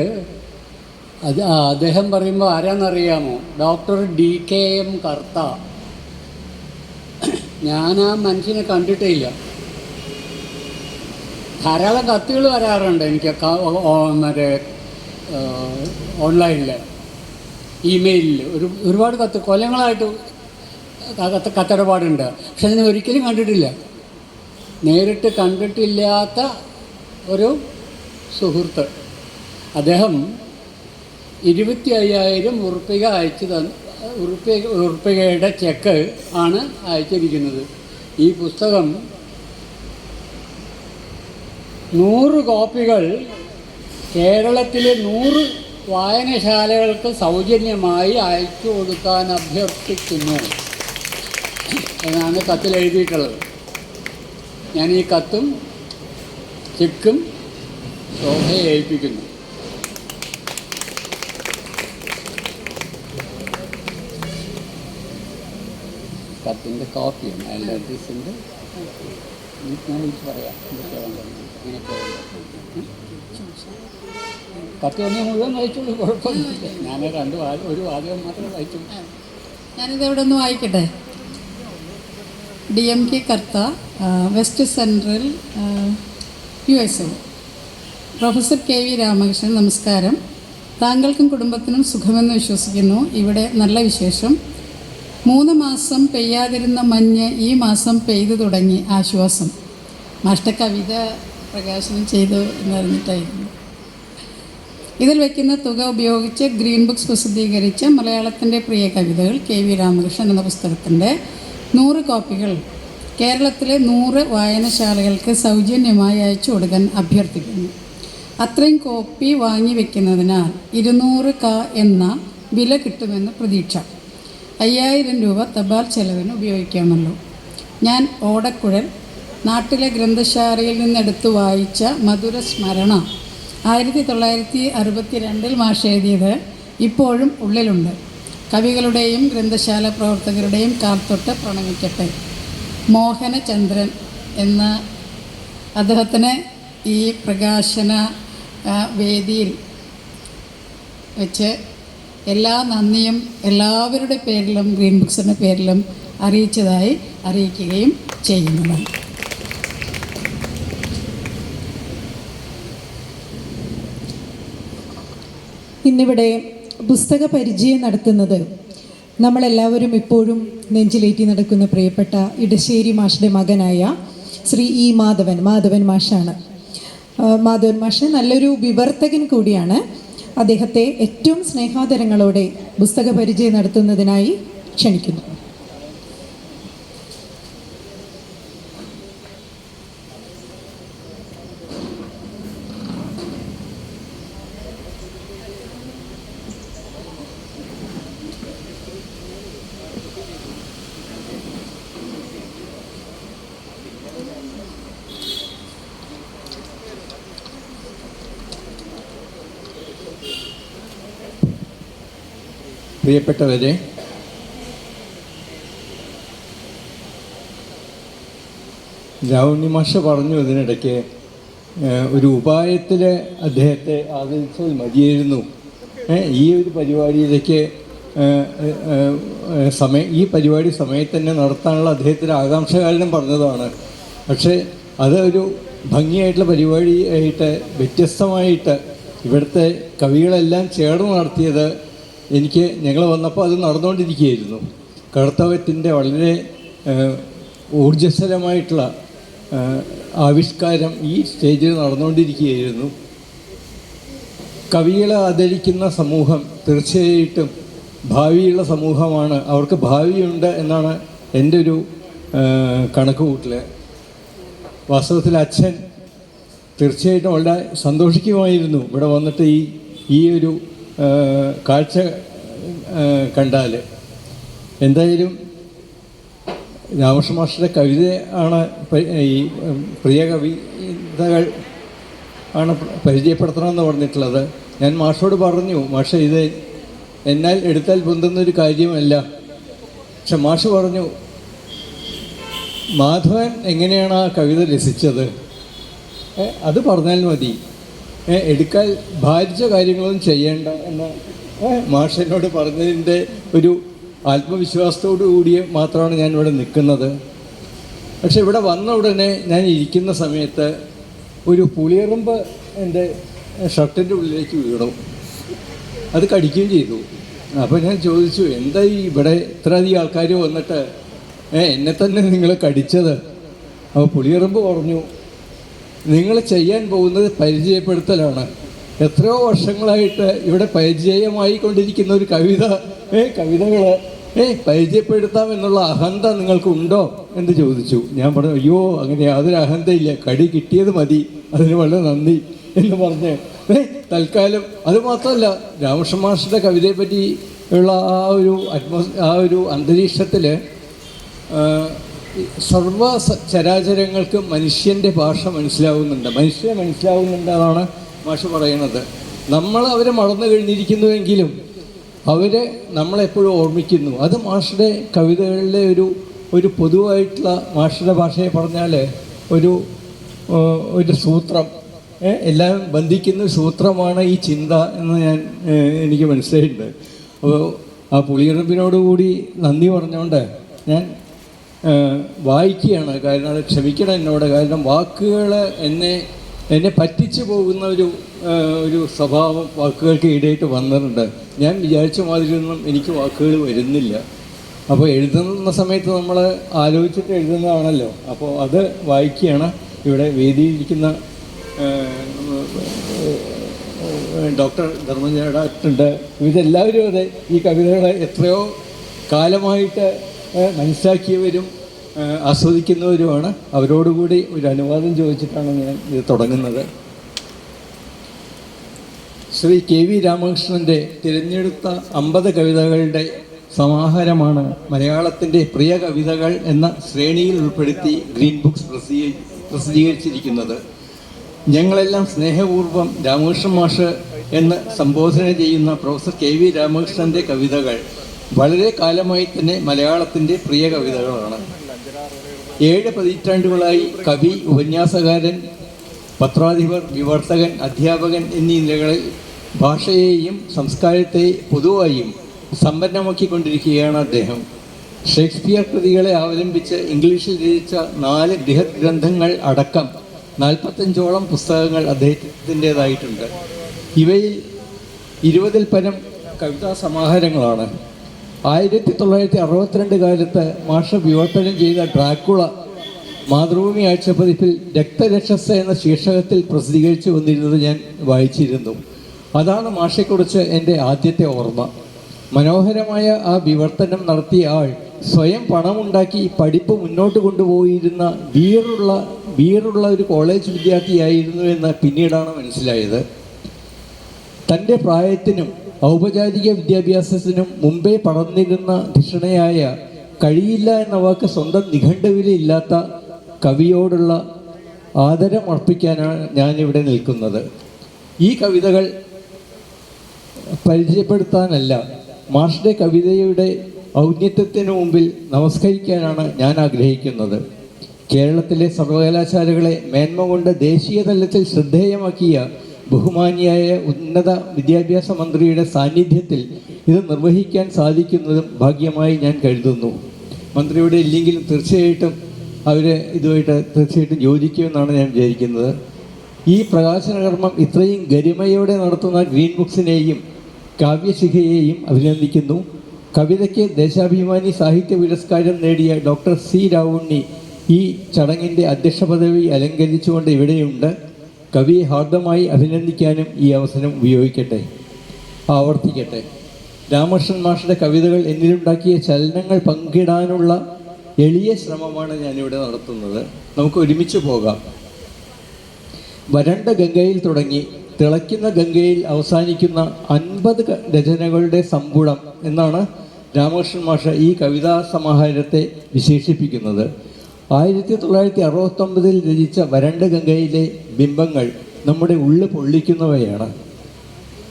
അദ്ദേഹം പറയുമ്പോൾ ആരാന്നറിയാമോ? ഡോക്ടർ DKM കർത്ത. ഞാൻ ആ മനുഷ്യനെ കണ്ടിട്ടേ ഇല്ല. ധാരാളം കത്തുകൾ വരാറുണ്ട് എനിക്ക് മറ്റേ ഓൺലൈനിൽ, ഇമെയിലിൽ ഒരുപാട് കൊല്ലങ്ങളായിട്ട് കത്തിടപാടുണ്ട്. പക്ഷെ അതിനെ ഒരിക്കലും കണ്ടിട്ടില്ല. നേരിട്ട് കണ്ടിട്ടില്ലാത്ത ഒരു സുഹൃത്ത്. അദ്ദേഹം 25,000 ഉറുപ്പിക ഉറുപ്പികയുടെ ചെക്ക് ആണ് അയച്ചിരിക്കുന്നത്. ഈ പുസ്തകം 100 കോപ്പികൾ കേരളത്തിലെ 100 വായനശാലകൾക്ക് സൗജന്യമായി അയച്ചു കൊടുക്കാൻ അഭ്യർത്ഥിക്കുന്നു എന്നാണ് കത്തിൽ എഴുതിയിട്ടുള്ളത്. ഞാൻ ഈ കത്തും ചെക്കും ശോഭയെ ഏൽപ്പിക്കുന്നു. കത്തിൻ്റെ കോപ്പിയാണ് അതിൻ്റെ അഡ്രസ്സിൻ്റെ ഞാൻ വിളിച്ച് പറയാം ഇങ്ങനെയൊക്കെ കത്ത് തന്നെ മുഴുവൻ വായിച്ചോളൂ, കുഴപ്പമൊന്നുമില്ല. ഞാൻ ഒരു വാചകം മാത്രമേ വായിച്ചുള്ളൂ. ഞാനിത് ഇവിടെ ഒന്ന് വായിക്കട്ടെ. DMK Kartha, west central USA. Professor KV Ramakrishnan, നമസ്കാരം. താങ്കൾക്കും കുടുംബത്തിനും സുഖമെന്ന് വിശ്വസിക്കുന്നു. ഇവിടെ നല്ല വിശേഷം. 3 മാസം പെയ്യാതിരുന്ന മഞ്ഞ് ഈ മാസം പെയ്തു തുടങ്ങി, ആശ്വാസം. മാഷ്ട കവിത പ്രകാശനം ചെയ്തു എന്നറിഞ്ഞിട്ടായിരുന്നു. ഇതിൽ വയ്ക്കുന്ന തുക ഉപയോഗിച്ച് ഗ്രീൻ ബുക്സ് പ്രസിദ്ധീകരിച്ച മലയാളത്തിൻ്റെ പ്രിയ കവിതകൾ KV രാമകൃഷ്ണൻ എന്ന പുസ്തകത്തിൻ്റെ 100 കോപ്പികൾ കേരളത്തിലെ 100 വായനശാലകൾക്ക് സൗജന്യമായി അയച്ചു കൊടുക്കാൻ അഭ്യർത്ഥിക്കുന്നു. അത്രയും കോപ്പി വാങ്ങി വയ്ക്കുന്നതിനാൽ 200 K എന്ന വില കിട്ടുമെന്ന് പ്രതീക്ഷ. 5000 രൂപ തപാൽ ചെലവിന് ഉപയോഗിക്കാമല്ലോ. ഞാൻ ഓടക്കുഴൽ നാട്ടിലെ ഗ്രന്ഥശാലയിൽ നിന്നെടുത്ത് വായിച്ച മധുര സ്മരണ 1962 മാഷ് എഴുതിയത് ഇപ്പോഴും ഉള്ളിലുണ്ട്. കവികളുടെയും ഗ്രന്ഥശാല പ്രവർത്തകരുടെയും കാൽത്തൊട്ട് പ്രണമിക്കട്ടെ. മോഹനചന്ദ്രൻ എന്ന അദ്ദേഹത്തിന് ഈ പ്രകാശന വേദിയിൽ വെച്ച് എല്ലാ നന്ദിയും എല്ലാവരുടെ പേരിലും ഗ്രീൻ ബുക്സിൻ്റെ പേരിലും അറിയിച്ചതായി അറിയിക്കുകയും ചെയ്യുന്നതാണ്. ഇന്നിവിടെ പുസ്തക പരിചയം നടത്തുന്നത് നമ്മളെല്ലാവരും ഇപ്പോഴും നെഞ്ചിലേറ്റി നടക്കുന്ന പ്രിയപ്പെട്ട ഇടശ്ശേരി മാഷിൻ്റെ മകനായ ശ്രീ E. മാധവൻ മാഷാണ്. മാധവൻ മാഷ് നല്ലൊരു വിവർത്തകൻ കൂടിയാണ്. അദ്ദേഹത്തെ ഏറ്റവും സ്നേഹാദരങ്ങളോടെ പുസ്തക പരിചയം നടത്തുന്നതിനായി ക്ഷണിക്കുന്നു. പ്രിയപ്പെട്ടവരെ, രാവുണ്ണി മാഷ പറഞ്ഞു ഇതിനിടയ്ക്ക് ഒരു ഉപായത്തിൽ അദ്ദേഹത്തെ ആദരിച്ചാൽ മതിയായിരുന്നു. ഈ ഒരു പരിപാടിയിലേക്ക് ഈ പരിപാടി സമയത്ത് തന്നെ നടത്താനുള്ള അദ്ദേഹത്തിൻ്റെ ആകാംക്ഷ കാരണം പറഞ്ഞതാണ്. പക്ഷേ അത് ഒരു ഭംഗിയായിട്ടുള്ള പരിപാടിയായിട്ട് വ്യത്യസ്തമായിട്ട് ഇവിടുത്തെ കവികളെല്ലാം ചേർന്ന് നടത്തിയത് ഞങ്ങൾ വന്നപ്പോൾ അത് നടന്നുകൊണ്ടിരിക്കുകയായിരുന്നു. കർത്തവ്യത്തിൻ്റെ വളരെ ഊർജ്ജസ്വലമായിട്ടുള്ള ആവിഷ്കാരം ഈ സ്റ്റേജിൽ നടന്നുകൊണ്ടിരിക്കുകയായിരുന്നു. കവികളെ ആദരിക്കുന്ന സമൂഹം തീർച്ചയായിട്ടും ഭാവിയുള്ള സമൂഹമാണ്. അവർക്ക് ഭാവിയുണ്ട് എന്നാണ് എൻ്റെ ഒരു കണക്കുകൂട്ടൽ. വാസ്തവത്തിൽ അച്ഛൻ തീർച്ചയായിട്ടും വളരെ സന്തോഷിക്കുമായിരുന്നു ഇവിടെ വന്നിട്ട് ഈ ഒരു കാഴ്ച കണ്ടാൽ. എന്തായാലും രാമകൃഷ്ണ മാസ്റ്ററുടെ കവിത ആണ് ഈ പ്രിയ കവിതകൾ ആണ് പരിചയപ്പെടുത്തണമെന്ന് പറഞ്ഞിട്ടുള്ളത്. ഞാൻ മാഷോട് പറഞ്ഞു, മാഷ ഇത് എന്നാൽ എടുത്താൽ പൊന്തുന്നൊരു കാര്യമല്ല. പക്ഷെ മാഷ് പറഞ്ഞു, മാധവൻ എങ്ങനെയാണ് ആ കവിത രസിച്ചത് അത് പറഞ്ഞാൽ മതി, എടുക്കാൻ ഭാരിച്ച കാര്യങ്ങളൊന്നും ചെയ്യേണ്ട എന്ന് മാഷ് എന്നോട് പറഞ്ഞതിൻ്റെ ഒരു ആത്മവിശ്വാസത്തോടു കൂടി മാത്രമാണ് ഞാൻ ഇവിടെ നിൽക്കുന്നത്. പക്ഷെ ഇവിടെ വന്ന ഉടനെ ഞാൻ ഇരിക്കുന്ന സമയത്ത് ഒരു പുളിയറുമ്പ് എൻ്റെ ഷർട്ടിൻ്റെ ഉള്ളിലേക്ക് വീണു. അത് കടിക്കുകയും ചെയ്തു. അപ്പോൾ ഞാൻ ചോദിച്ചു, എന്താ ഇവിടെ ഇത്ര അധികം ആൾക്കാർ വന്നിട്ട് എന്നെ തന്നെ നിങ്ങൾ കടിച്ചത്? അപ്പോൾ പുളിയറുമ്പ് പറഞ്ഞു, നിങ്ങൾ ചെയ്യാൻ പോകുന്നത് പരിചയപ്പെടുത്തലാണ്. എത്രയോ വർഷങ്ങളായിട്ട് ഇവിടെ പരിചയമായി കൊണ്ടിരിക്കുന്ന ഒരു കവിതകൾ പരിചയപ്പെടുത്താമെന്നുള്ള അഹന്ത നിങ്ങൾക്കുണ്ടോ എന്ന് ചോദിച്ചു. ഞാൻ പറഞ്ഞു, അയ്യോ അങ്ങനെ യാതൊരു അഹന്തയില്ല, കടി കിട്ടിയത് മതി, അതിന് വളരെ നന്ദി എന്ന് പറഞ്ഞ് തൽക്കാലം. അതുമാത്രമല്ല, രാമകൃഷ്ണ മാസ്റ്ററുടെ കവിതയെ പറ്റി ഉള്ള ആ ഒരു അന്തരീക്ഷത്തിൽ സർവ ചരാചരങ്ങൾക്ക് മനുഷ്യൻ്റെ ഭാഷ മനുഷ്യനെ മനസ്സിലാവുന്നുണ്ട് എന്നാണ് മാഷ് പറയുന്നത്. നമ്മൾ അവരെ മറന്നു കഴിഞ്ഞിരിക്കുന്നുവെങ്കിലും അവരെ നമ്മളെപ്പോഴും ഓർമ്മിക്കുന്നു. അത് മാഷുടെ കവിതകളിലെ ഒരു ഒരു പൊതുവായിട്ടുള്ള മാഷയുടെ ഭാഷയെ പറഞ്ഞാൽ ഒരു സൂത്രം, എല്ലാം ബന്ധിക്കുന്ന സൂത്രമാണ് ഈ ചിന്ത എന്ന് എനിക്ക് മനസ്സിലായിട്ടുണ്ട്. അപ്പോൾ ആ പുളിയെറുമ്പിനോടുകൂടി നന്ദി പറഞ്ഞുകൊണ്ട് ഞാൻ വായിക്കുകയാണ്. കാരണം അത് ക്ഷമിക്കണം എന്നോട്, കാരണം വാക്കുകൾ എന്നെ പറ്റിച്ചു പോകുന്ന ഒരു സ്വഭാവം വാക്കുകൾക്ക് ഈടായിട്ട് വന്നിട്ടുണ്ട്. ഞാൻ വിചാരിച്ച മാതിരിയൊന്നും എനിക്ക് വാക്കുകൾ വരുന്നില്ല. അപ്പോൾ എഴുതുന്ന സമയത്ത് നമ്മൾ ആലോചിച്ചിട്ട് എഴുതുന്നതാണല്ലോ. അപ്പോൾ അത് വായിക്കുകയാണ്. ഇവിടെ വേദിയിലിരിക്കുന്ന ഡോക്ടർ ധർമ്മജേടായിട്ടുണ്ട്. ഇവരെല്ലാവരും അതെ ഈ കവിതകളെ എത്രയോ കാലമായിട്ട് മനസ്സിലാക്കിയവരും ആസ്വദിക്കുന്നവരുമാണ്. അവരോടുകൂടി ഒരു അനുവാദം ചോദിച്ചിട്ടാണ് ഞാൻ ഇത് തുടങ്ങുന്നത്. ശ്രീ KV രാമകൃഷ്ണൻ്റെ തിരഞ്ഞെടുത്ത 50 കവിതകളുടെ സമാഹാരമാണ് മലയാളത്തിൻ്റെ പ്രിയ കവിതകൾ എന്ന ശ്രേണിയിൽ ഉൾപ്പെടുത്തി ഗ്രീൻ ബുക്സ് പ്രസിദ്ധീകരിച്ചിരിക്കുന്നത്. ഞങ്ങളെല്ലാം സ്നേഹപൂർവ്വം രാമകൃഷ്ണൻ മാഷ് എന്ന് സംബോധന ചെയ്യുന്ന പ്രൊഫസർ KV രാമകൃഷ്ണൻ്റെ കവിതകൾ വളരെ കാലമായി തന്നെ മലയാളത്തിൻ്റെ പ്രിയ കവിതകളാണ്. 7 പതിറ്റാണ്ടുകളായി കവി, ഉപന്യാസകാരൻ, പത്രാധിപർ, വിവർത്തകൻ, അധ്യാപകൻ എന്നീ നിലകളിൽ ഭാഷയെയും സംസ്കാരത്തെയും പൊതുവായും സമ്പന്നമാക്കിക്കൊണ്ടിരിക്കുകയാണ് അദ്ദേഹം. ഷേക്സ്പിയർ കൃതികളെ അവലംബിച്ച് ഇംഗ്ലീഷിൽ രചിച്ച 4 ബൃഹത് ഗ്രന്ഥങ്ങൾ അടക്കം 45ഓളം പുസ്തകങ്ങൾ അദ്ദേഹത്തിൻ്റേതായിട്ടുണ്ട്. ഇവയിൽ 20-ൽ പരം കവിതാ സമാഹാരങ്ങളാണ്. 1962 കാലത്ത് മാഷ് വിവർത്തനം ചെയ്ത ഡ്രാക്കുള മാതൃഭൂമി ആഴ്ചപ്പതിപ്പിൽ രക്തരക്ഷസ് എന്ന ശീർഷകത്തിൽ പ്രസിദ്ധീകരിച്ചു വന്നിരുന്നത് ഞാൻ വായിച്ചിരുന്നു. അതാണ് മാഷെക്കുറിച്ച് എൻ്റെ ആദ്യത്തെ ഓർമ്മ. മനോഹരമായ ആ വിവർത്തനം നടത്തിയ ആൾ സ്വയം പണമുണ്ടാക്കി പഠിപ്പ് മുന്നോട്ട് കൊണ്ടുപോയിരുന്ന വീറുള്ള ഒരു കോളേജ് വിദ്യാർത്ഥിയായിരുന്നു എന്ന് പിന്നീടാണ് മനസ്സിലായത്. തൻ്റെ പ്രായത്തിനും ഔപചാരിക വിദ്യാഭ്യാസത്തിനും മുമ്പേ പടർന്നിരുന്ന ധിഷണയായ കഴിയില്ല എന്ന വാക്ക് സ്വന്തം നിഘണ്ടുവിലില്ലാത്ത കവിയോടുള്ള ആദരം അർപ്പിക്കാനാണ് ഞാനിവിടെ നിൽക്കുന്നത്. ഈ കവിതകൾ പരിചയപ്പെടുത്താനല്ല, മാഷിൻ്റെ കവിതയുടെ ഔന്നത്യത്തിനു മുമ്പിൽ നമസ്കരിക്കാനാണ് ഞാൻ ആഗ്രഹിക്കുന്നത്. കേരളത്തിലെ സർവകലാശാലകളെ മേന്മ കൊണ്ട് ദേശീയ തലത്തിൽ ശ്രദ്ധേയമാക്കിയ ബഹുമാനിയായ ഉന്നത വിദ്യാഭ്യാസ മന്ത്രിയുടെ സാന്നിധ്യത്തിൽ ഇത് നിർവഹിക്കാൻ സാധിക്കുന്നതും ഭാഗ്യമായി ഞാൻ കരുതുന്നു. മന്ത്രിയുടെ ഇല്ലെങ്കിലും തീർച്ചയായിട്ടും ഇതുമായിട്ട് തീർച്ചയായിട്ടും യോജിക്കുമെന്നാണ് ഞാൻ വിചാരിക്കുന്നത്. ഈ പ്രകാശനകർമ്മം ഇത്രയും ഗരിമയോടെ നടത്തുന്ന ഗ്രീൻ ബുക്സിനെയും കാവ്യശിഖയെയും അഭിനന്ദിക്കുന്നു. കവിതയ്ക്ക് ദേശാഭിമാനി സാഹിത്യ പുരസ്കാരം നേടിയ ഡോക്ടർ C. രാവുണ്ണി ഈ ചടങ്ങിൻ്റെ അധ്യക്ഷ പദവി അലങ്കരിച്ചുകൊണ്ട് ഇവിടെയുണ്ട്. കവിയെ ഹാർദമായി അഭിനന്ദിക്കാനും ഈ അവസരം ആവർത്തിക്കട്ടെ. രാമകൃഷ്ണൻ മാഷിൻ്റെ കവിതകൾ എന്നിലുണ്ടാക്കിയ ചലനങ്ങൾ പങ്കിടാനുള്ള എളിയ ശ്രമമാണ് ഞാനിവിടെ നടത്തുന്നത്. നമുക്ക് ഒരുമിച്ച് പോകാം. വരണ്ട ഗംഗയിൽ തുടങ്ങി തിളയ്ക്കുന്ന ഗംഗയിൽ അവസാനിക്കുന്ന 50 രചനകളുടെ സമ്പുടം എന്നാണ് രാമകൃഷ്ണൻ മാഷ് ഈ കവിതാ സമാഹാരത്തെ വിശേഷിപ്പിക്കുന്നത്. 1969 രചിച്ച വരണ്ട ഗംഗയിലെ ബിംബങ്ങൾ നമ്മുടെ ഉള്ളു പൊള്ളിക്കുന്നവയാണ്.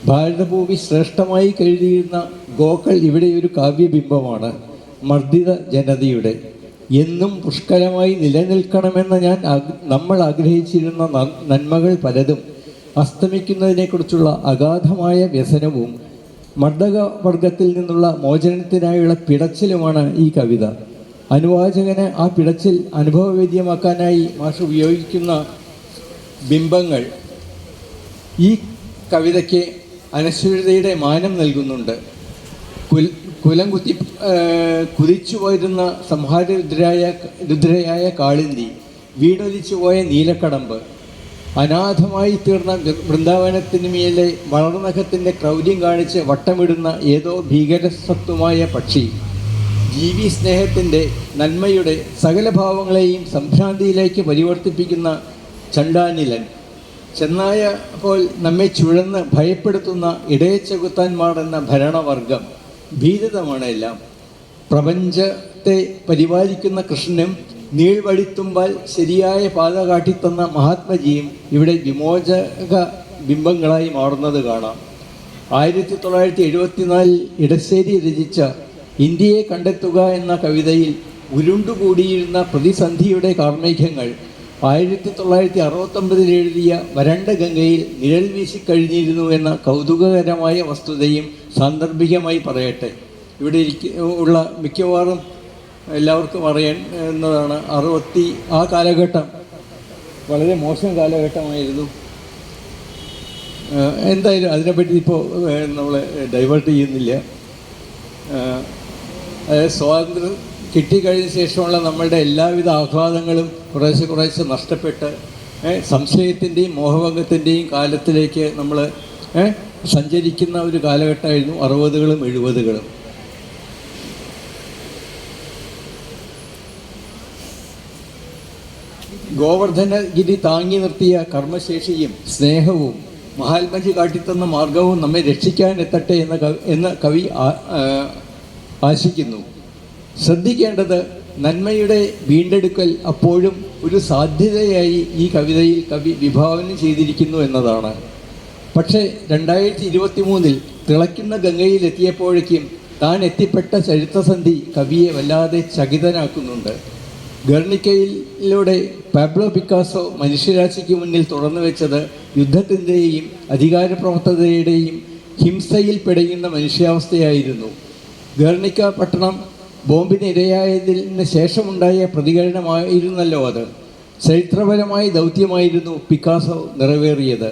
ഭാരതഭൂമി ശ്രേഷ്ഠമായി കരുതിയിരുന്ന ഗോക്കൾ ഇവിടെ ഒരു കാവ്യബിംബമാണ്. മർദ്ദിത ജനതയുടെ എന്നും പുഷ്കലമായി നിലനിൽക്കണമെന്ന് നമ്മൾ ആഗ്രഹിച്ചിരുന്ന നന്മകൾ പലതും അസ്തമിക്കുന്നതിനെക്കുറിച്ചുള്ള അഗാധമായ വ്യസനവും മർദ്ദകവർഗത്തിൽ നിന്നുള്ള മോചനത്തിനായുള്ള പിടച്ചിലുമാണ് ഈ കവിത. അനുവാചകന് ആ പിടച്ചിൽ അനുഭവവേദ്യമാക്കാനായി മാഷ് ഉപയോഗിക്കുന്ന ബിംബങ്ങൾ ഈ കവിതയ്ക്ക് അനശ്വരതയുടെ മാനം നൽകുന്നുണ്ട്. കുലം കുതിച്ചു പോയിരുന്ന രുദ്രയായ കാളിന്തി, വീണൊലിച്ചുപോയ നീലക്കടമ്പ്, അനാഥമായി തീർന്ന വൃന്ദാവനത്തിന് മേലെ വളർനഖത്തിൻ്റെ ക്രൗര്യം കാണിച്ച് വട്ടമിടുന്ന ഏതോ ഭീകരസത്വമായ പക്ഷി, ജീവി സ്നേഹത്തിൻ്റെ നന്മയുടെ സകല ഭാവങ്ങളെയും സംഭ്രാന്തിയിലേക്ക് പരിവർത്തിപ്പിക്കുന്ന ചണ്ടാനിലൻ, ചെന്നായ പോൽ നമ്മെ ചുഴന്ന് ഭയപ്പെടുത്തുന്ന ഇടയച്ചെകുത്താന്മാർ എന്ന ഭരണവർഗം, ഭീതിതമാണ് എല്ലാം. പ്രപഞ്ചത്തെ പരിപാലിക്കുന്ന കൃഷ്ണനും നീൾവഴിത്തുമ്പാൽ ശരിയായ പാത കാട്ടിത്തന്ന മഹാത്മജിയും ഇവിടെ വിമോചക ബിംബങ്ങളായി മാറുന്നത് കാണാം. 1974 ഇടശ്ശേരി രചിച്ച ഇന്ത്യയെ കണ്ടെത്തുക എന്ന കവിതയിൽ ഉരുണ്ടുകൂടിയിരുന്ന പ്രതിസന്ധിയുടെ കാർമേഘങ്ങൾ 1969 എഴുതിയ വരണ്ട ഗംഗയിൽ നിഴൽ വീശിക്കഴിഞ്ഞിരുന്നു എന്ന കൗതുകകരമായ വസ്തുതയും സാന്ദർഭികമായി പറയട്ടെ. ഇവിടെ ഉള്ള മിക്കവാറും എല്ലാവർക്കും അറിയാവുന്നതാണ്. ആ കാലഘട്ടം വളരെ മോശം കാലഘട്ടമായിരുന്നു. എന്തായാലും അതിനെപ്പറ്റി ഇപ്പോൾ നമ്മൾ ഡൈവേർട്ട് ചെയ്യുന്നില്ല. സ്വാതന്ത്ര്യം കിട്ടിക്കഴിഞ്ഞ ശേഷമുള്ള നമ്മളുടെ എല്ലാവിധ ആഹ്ലാദങ്ങളും കുറേശ്ശെ നഷ്ടപ്പെട്ട് സംശയത്തിൻ്റെയും മോഹഭംഗത്തിൻ്റെയും കാലത്തിലേക്ക് നമ്മൾ സഞ്ചരിക്കുന്ന ഒരു കാലഘട്ടമായിരുന്നു 60കളും 70കളും. ഗോവർദ്ധനഗിരി താങ്ങി നിർത്തിയ കർമ്മശേഷിയും സ്നേഹവും മഹാത്മജി കാട്ടിത്തന്ന മാർഗവും നമ്മെ രക്ഷിക്കാനെത്തട്ടെ എന്ന് കവി ആശിക്കുന്നു. ശ്രദ്ധിക്കേണ്ടത് നന്മയുടെ വീണ്ടെടുക്കൽ അപ്പോഴും ഒരു സാധ്യതയായി ഈ കവിതയിൽ കവി വിഭാവനം ചെയ്തിരിക്കുന്നു എന്നതാണ്. പക്ഷേ 2023 തിളയ്ക്കുന്ന ഗംഗയിലെത്തിയപ്പോഴേക്കും താൻ എത്തിപ്പെട്ട ചരിത്രസന്ധി കവിയെ വല്ലാതെ ചകിതനാക്കുന്നുണ്ട്. ഗർണിക്കയിലൂടെ പാബ്ലോ പിക്കാസോ മനുഷ്യരാശിക്ക് മുന്നിൽ തുറന്നു വെച്ചത് യുദ്ധത്തിൻ്റെയും അധികാരപ്രമത്തതയുടെയും ഹിംസയിൽ പിടയുന്ന മനുഷ്യാവസ്ഥയായിരുന്നു. ഗർണിക്ക പട്ടണം ബോംബിന് ഇരയായതിന് ശേഷമുണ്ടായ പ്രതികരണമായിരുന്നല്ലോ അത്. ചരിത്രപരമായ ദൗത്യമായിരുന്നു പിക്കാസോ നിറവേറിയത്.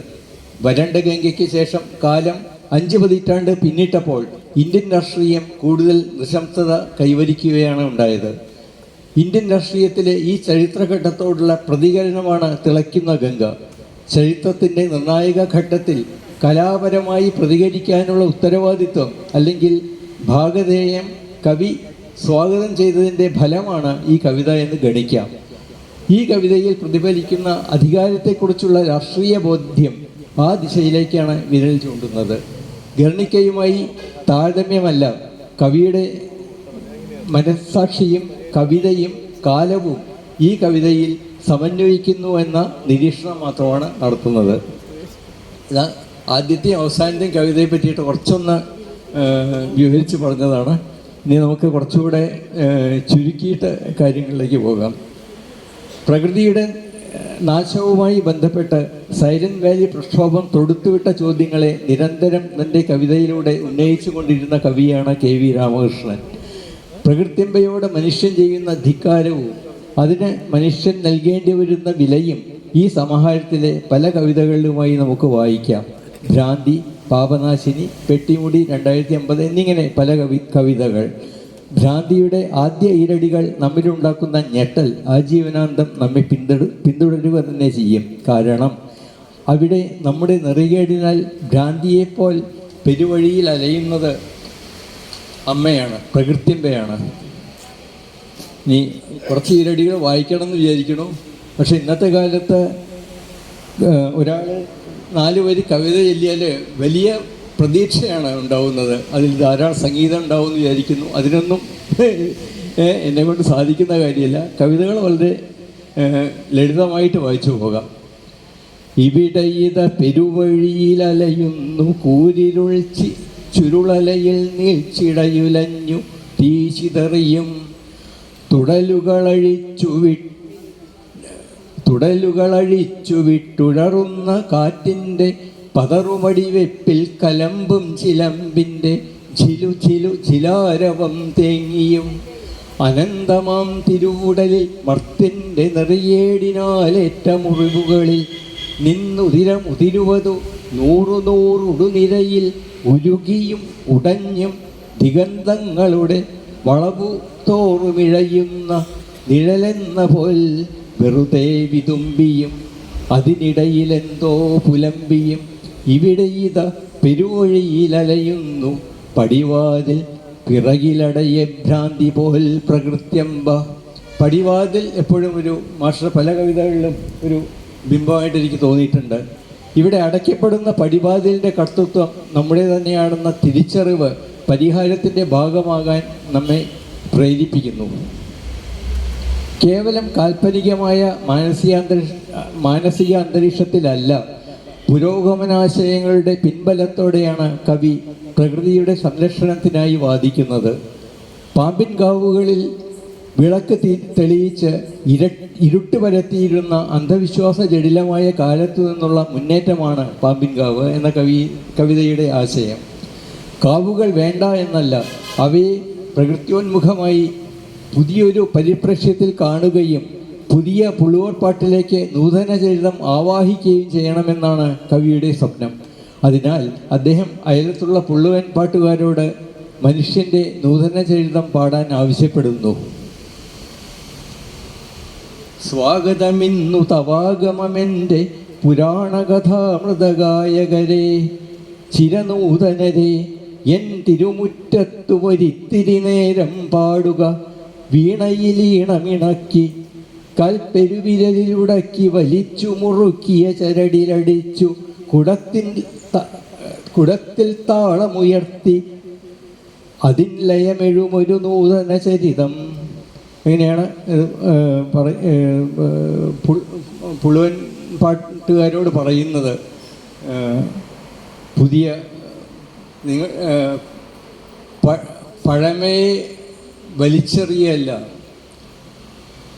വരണ്ട ഗംഗയ്ക്ക് ശേഷം കാലം 5 പതിറ്റാണ്ട് പിന്നിട്ടപ്പോൾ ഇന്ത്യൻ രാഷ്ട്രീയം കൂടുതൽ നിശബ്ദത കൈവരിക്കുകയാണ് ഉണ്ടായത്. ഇന്ത്യൻ രാഷ്ട്രീയത്തിലെ ഈ ചരിത്രഘട്ടത്തോടുള്ള പ്രതികരണമാണ് തിളയ്ക്കുന്ന ഗംഗ. ചരിത്രത്തിൻ്റെ നിർണായക ഘട്ടത്തിൽ കലാപരമായി പ്രതികരിക്കാനുള്ള ഉത്തരവാദിത്വം അല്ലെങ്കിൽ ഭാഗധേയം കവി സ്വാഗതം ചെയ്തതിൻ്റെ ഫലമാണ് ഈ കവിത എന്ന് ഗണിക്കാം. ഈ കവിതയിൽ പ്രതിഫലിക്കുന്ന അധികാരത്തെക്കുറിച്ചുള്ള രാഷ്ട്രീയ ബോധ്യം ആ ദിശയിലേക്കാണ് വിരൽ ചൂണ്ടുന്നത്. ഗർണിക്കയുമായി താരതമ്യമല്ല, കവിയുടെ മനസ്സാക്ഷിയും കവിതയും കാലവും ഈ കവിതയിൽ സമന്വയിക്കുന്നു എന്ന നിരീക്ഷണം മാത്രമാണ് നടത്തുന്നത്. ആദ്യത്തെയും അവസാനത്തെയും കവിതയെ പറ്റിയിട്ട് കുറച്ചൊന്ന് വിവരിച്ച് പറഞ്ഞതാണ്. ഇനി നമുക്ക് കുറച്ചുകൂടെ ചുരുക്കിയിട്ട് കാര്യങ്ങളിലേക്ക് പോകാം. പ്രകൃതിയുടെ നാശവുമായി ബന്ധപ്പെട്ട് സൈലന്റ് വാലി പ്രക്ഷോഭം തൊടുത്തുവിട്ട ചോദ്യങ്ങളെ നിരന്തരം തൻ്റെ കവിതയിലൂടെ ഉന്നയിച്ചു കൊണ്ടിരുന്ന കവിയാണ് KV രാമകൃഷ്ണൻ. പ്രകൃത്യമ്പയോട് മനുഷ്യൻ ചെയ്യുന്ന ധിക്കാരവും അതിന് മനുഷ്യൻ നൽകേണ്ടി വരുന്ന വിലയും ഈ സമാഹാരത്തിലെ പല കവിതകളിലുമായി നമുക്ക് വായിക്കാം. ഭ്രാന്തി, പാപനാശിനി, പെട്ടിമുടി, 2050 എന്നിങ്ങനെ പല കവിതകൾ. ഭ്രാന്തിയുടെ ആദ്യ ഈരടികൾ നമ്മിലുണ്ടാക്കുന്ന ഞെട്ടൽ ആജീവനാന്തം നമ്മെ പിന്തുടരുക തന്നെ ചെയ്യും. കാരണം അവിടെ നമ്മുടെ നെറികേടിനാൽ ഭ്രാന്തിയെപ്പോൾ പെരുവഴിയിൽ അലയുന്നത് അമ്മയാണ്, പ്രകൃത്യമ്പയാണ്. നീ കുറച്ച് ഈരടികൾ വായിക്കണം എന്ന് വിചാരിക്കണു. പക്ഷെ ഇന്നത്തെ കാലത്ത് ഒരാൾ 4 വരി കവിത ചൊല്ലിയാൽ വലിയ പ്രതീക്ഷയാണ് ഉണ്ടാവുന്നത്. അതിൽ ധാരാളം സംഗീതം ഉണ്ടാവും എന്ന് വിചാരിക്കുന്നു. അതിനൊന്നും എന്നെ കൊണ്ട് സാധിക്കുന്ന കാര്യമല്ല. കവിതകൾ വളരെ ലളിതമായിട്ട് വായിച്ചു പോകാം. ഇവിടെ ഇത പെരുവഴിയിലലയുന്നു കൂരിരുൾ ചുരുളലയിൽ നീൾച്ചിടയുലഞ്ഞു തീശിതറിയും തുടലുകളഴിച്ചു വിട്ടുഴറുന്ന കാറ്റിൻ്റെ പതറുമടിവെപ്പിൽ കലമ്പും ചിലമ്പിൻ്റെ ചിലാരവം തേങ്ങിയും അനന്തമാം തിരുവുടലിൽ മർത്തിൻ്റെ നെറിയേടിനാലേറ്റ മുറിവുകളിൽ നിന്നുതിരമുതിരുവതു 100 ഉടുനിരയിൽ ഉരുകിയും ഉടഞ്ഞും ദിഗന്ധങ്ങളുടെ വളവു തോറുമിഴയുന്ന നിഴലെന്ന പോൽ വെറുതെ വിതുമ്പിയും അതിനിടയിലെന്തോ പുലമ്പിയും ഇവിടെ ഇത പെരുവഴിയിലലയുന്നു പടിവാതിൽ പിറകിലടയെ ഭ്രാന്തി പോൽ പ്രകൃത്യമ്പ. പടിവാതിൽ എപ്പോഴും ഒരു മാസ്റ്റർ പല കവിതകളിലും ഒരു ബിംബമായിട്ട് എനിക്ക് തോന്നിയിട്ടുണ്ട്. ഇവിടെ അടയ്ക്കപ്പെടുന്ന പടിവാതിലിൻ്റെ കർത്തൃത്വം നമ്മുടെ തന്നെയാണെന്ന തിരിച്ചറിവ് പരിഹാരത്തിൻ്റെ ഭാഗമാകാൻ നമ്മെ പ്രേരിപ്പിക്കുന്നു. കേവലം കാൽപ്പനികമായ മാനസിക അന്തരീക്ഷത്തിലല്ല, പുരോഗമനാശയങ്ങളുടെ പിൻബലത്തോടെയാണ് കവി പ്രകൃതിയുടെ സംരക്ഷണത്തിനായി വാദിക്കുന്നത്. പാമ്പിൻകാവുകളിൽ വിളക്ക് തെളിയിച്ച് ഇരുട്ട് പരത്തിയിരുന്ന അന്ധവിശ്വാസ ജടിലമായ കാലത്തു നിന്നുള്ള മുന്നേറ്റമാണ് പാമ്പിൻകാവ് എന്ന കവിതയുടെ ആശയം. കാവുകൾ വേണ്ട എന്നല്ല, അവയെ പ്രകൃത്യോന്മുഖമായി പുതിയൊരു പരിപ്രേക്ഷ്യത്തിൽ കാണുകയും പുതിയ പുള്ളുവോർപ്പാട്ടിലേക്ക് നൂതന ചരിതം ആവാഹിക്കുകയും ചെയ്യണമെന്നാണ് കവിയുടെ സ്വപ്നം. അതിനാൽ അദ്ദേഹം അയലത്തുള്ള പുള്ളുവൻ പാട്ടുകാരോട് മനുഷ്യൻ്റെ നൂതന ചരിതം പാടാൻ ആവശ്യപ്പെടുന്നു. സ്വാഗതമിന്നു തവാഗമമെൻ്റെ പുരാണകഥാമൃതഗായകരെ, ചിരനൂതനരെ, എൻ തിരുമുറ്റത്തു ഒരിത്തിരി നേരം പാടുക. വീണയിലീണമിണക്കി കൽപ്പെരുവിരലിലുടക്കി വലിച്ചു മുറുക്കിയ ചരടിലടിച്ചു കുടത്തിൽ താളമുയർത്തി അതിൻ ലയമെഴുമൊരു നൂതന ചരിതം. ഇങ്ങനെയാണ് പുള്ളുവൻ പാട്ടുകാരോട് പറയുന്നത്. പുതിയ നിങ്ങൾ പഴമയെ വലിച്ചെറിയല്ല,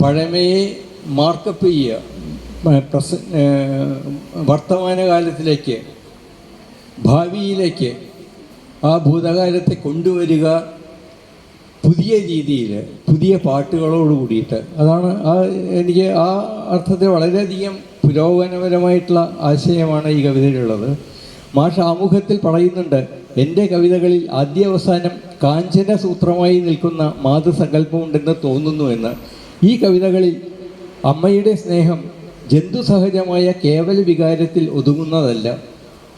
പഴമയെ മാർക്കപ്പ് ചെയ്യുക, വർത്തമാനകാലത്തിലേക്ക്, ഭാവിയിലേക്ക് ആ ഭൂതകാലത്തെ കൊണ്ടുവരിക പുതിയ രീതിയിൽ, പുതിയ പാട്ടുകളോട് കൂടിയിട്ട്. അതാണ് എനിക്ക് ആ അർത്ഥത്തിൽ വളരെയധികം പുരോഗമനപരമായിട്ടുള്ള ആശയമാണ് ഈ കവിതയിലുള്ളത്. മാഷ് ആമുഖത്തിൽ പറയുന്നുണ്ട്, എൻ്റെ കവിതകളിൽ ആദ്യാവസാനം കാഞ്ചന സൂത്രമായി നിൽക്കുന്ന മാതൃസങ്കല്പമുണ്ടെന്ന് തോന്നുന്നു എന്ന്. ഈ കവിതകളിൽ അമ്മയുടെ സ്നേഹം ജന്തുസഹജമായ കേവല വികാരത്തിൽ ഒതുങ്ങുന്നതല്ല.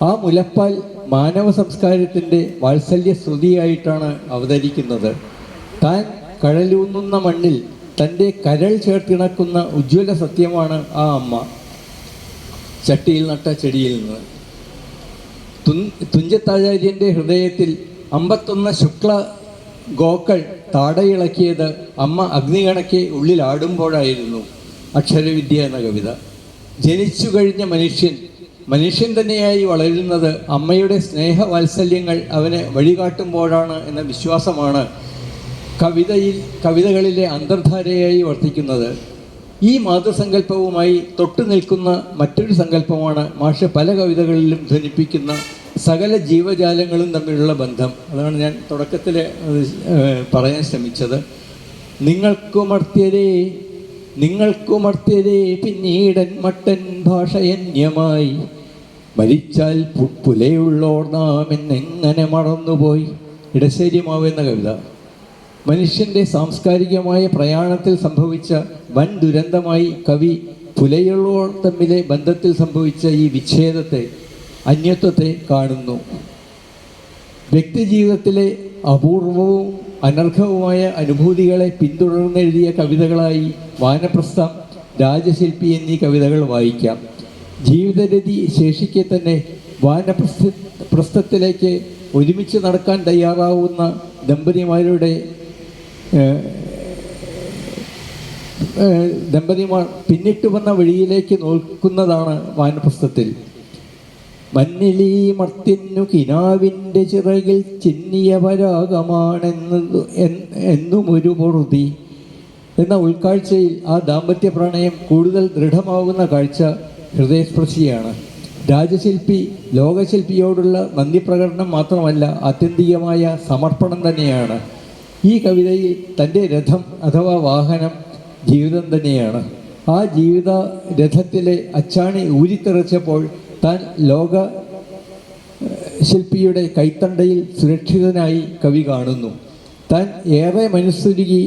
ആ മുലപ്പാൽ മാനവ സംസ്കാരത്തിൻ്റെ വാത്സല്യ ശ്രുതിയായിട്ടാണ് അവതരിക്കുന്നത്. താൻ കഴലൂന്നുന്ന മണ്ണിൽ തൻ്റെ കരൾ ചേർത്തിണക്കുന്ന ഉജ്ജ്വല സത്യമാണ് ആ അമ്മ. ചട്ടിയിൽ നട്ട ചെടിയിൽ നിന്ന് തുഞ്ചത്താചാര്യൻ്റെ ഹൃദയത്തിൽ 51 ശുക്ല ഗോക്കൾ താടയിളക്കിയത് അമ്മ അഗ്നികണക്കെ ഉള്ളിലാടുമ്പോഴായിരുന്നു. അക്ഷരവിദ്യ എന്ന കവിത. ജനിച്ചു കഴിഞ്ഞ മനുഷ്യൻ തന്നെയായി വളരുന്നത് അമ്മയുടെ സ്നേഹവാത്സല്യങ്ങൾ അവനെ വഴികാട്ടുമ്പോഴാണ് എന്ന വിശ്വാസമാണ് കവിതകളിലെ അന്തർധാരയായി വർത്തിക്കുന്നത്. ഈ മാതൃസങ്കല്പവുമായി തൊട്ടു നിൽക്കുന്ന മറ്റൊരു സങ്കല്പമാണ് മാഷ് പല കവിതകളിലും ധ്വനിപ്പിക്കുന്ന സകല ജീവജാലങ്ങളും തമ്മിലുള്ള ബന്ധം. അതാണ് ഞാൻ തുടക്കത്തിൽ പറയാൻ ശ്രമിച്ചത്. നിങ്ങൾക്കുമർത്യരേ പിന്നീടൻ മട്ടൻ ഭാഷയന്യമായി മരിച്ചാൽ പുലയുള്ളോർ നാം എന്നെങ്ങനെ മറന്നുപോയി. ഇടശ്ശേരി മാവ് എന്ന കവിത. മനുഷ്യൻ്റെ സാംസ്കാരികമായ പ്രയാണത്തിൽ സംഭവിച്ച വൻ ദുരന്തമായി കവി പുലയുള്ളോർ തമ്മിലെ ബന്ധത്തിൽ സംഭവിച്ച ഈ വിച്ഛേദത്തെ, അന്യത്വത്തെ കാണുന്നു. വ്യക്തിജീവിതത്തിലെ അപൂർവവും അനർഘവുമായ അനുഭൂതികളെ പിന്തുടർന്നെഴുതിയ കവിതകളായി വാനപ്രസ്ഥം, രാജശില്പി എന്നീ കവിതകൾ വായിക്കാം. ജീവിതരതി ശേഷിക്കെ തന്നെ വാനപ്രസ്ഥത്തിലേക്ക് ഒരുമിച്ച് നടക്കാൻ തയ്യാറാവുന്ന ദമ്പതിമാർ പിന്നിട്ട് വന്ന വഴിയിലേക്ക് നോക്കുന്നതാണ് വാനപ്രസ്ഥത്തിൽ. മന്നിലീ മർത്തിന്നു കിനാവിൻ്റെ ചിറകിൽ ചിന്നിയ പരാഗമാണെന്നും ഒരു പൊറുതി എന്ന ഉൾക്കാഴ്ചയിൽ ആ ദാമ്പത്യ പ്രണയം കൂടുതൽ ദൃഢമാകുന്ന കാഴ്ച ഹൃദയസ്പർശിയാണ്. രാജശില്പി ലോകശില്പിയോടുള്ള നന്ദിപ്രകടനം മാത്രമല്ല, ആത്യന്തികമായ സമർപ്പണം തന്നെയാണ്. ഈ കവിതയിൽ തൻ്റെ രഥം അഥവാ വാഹനം ജീവിതം തന്നെയാണ്. ആ ജീവിത രഥത്തിലെ അച്ചാണി ഊരിത്തെറിച്ചപ്പോൾ താൻ ലോക ശില്പിയുടെ കൈത്തണ്ടയിൽ സുരക്ഷിതനായി കവി കാണുന്നു. താൻ ഏറെ മനസ്സുരുകി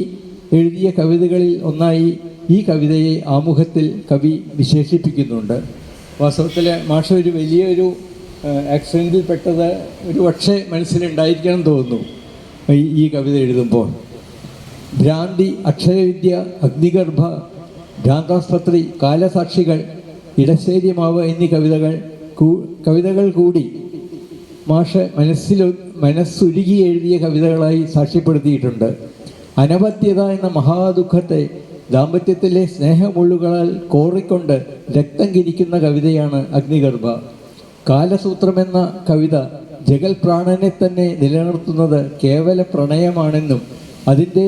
എഴുതിയ കവിതകളിൽ ഒന്നായി ഈ കവിതയെ ആമുഖത്തിൽ കവി വിശേഷിപ്പിക്കുന്നുണ്ട്. വാസ്തവത്തിൽ മാഷ ഒരു വലിയൊരു ആക്സിഡൻറ്റിൽ പെട്ടത് ഒരു പക്ഷേ മനസ്സിലുണ്ടായിരിക്കണം തോന്നുന്നു ഈ കവിത എഴുതുമ്പോൾ. ഭ്രാന്തി, അക്ഷരവിദ്യ, അഗ്നിഗർഭ, ഭ്രാന്താസ്പത്രി, കാലസാക്ഷികൾ, ഇടശ്ശേരി മാവ് എന്നീ കവിതകൾ കൂടി മാഷ് മനസ്സുരുകി എഴുതിയ കവിതകളായി സാക്ഷ്യപ്പെടുത്തിയിട്ടുണ്ട്. അനവധ്യത എന്ന മഹാദുഃഖത്തെ ദാമ്പത്യത്തിലെ സ്നേഹമുള്ളുകളാൽ കോറിക്കൊണ്ട് രക്തം കിരിക്കുന്ന കവിതയാണ് അഗ്നിഗർഭ. കാലസൂത്രമെന്ന കവിത ജഗൽ പ്രാണനെ തന്നെ നിലനിർത്തുന്നത് കേവല പ്രണയമാണെന്നും അതിൻ്റെ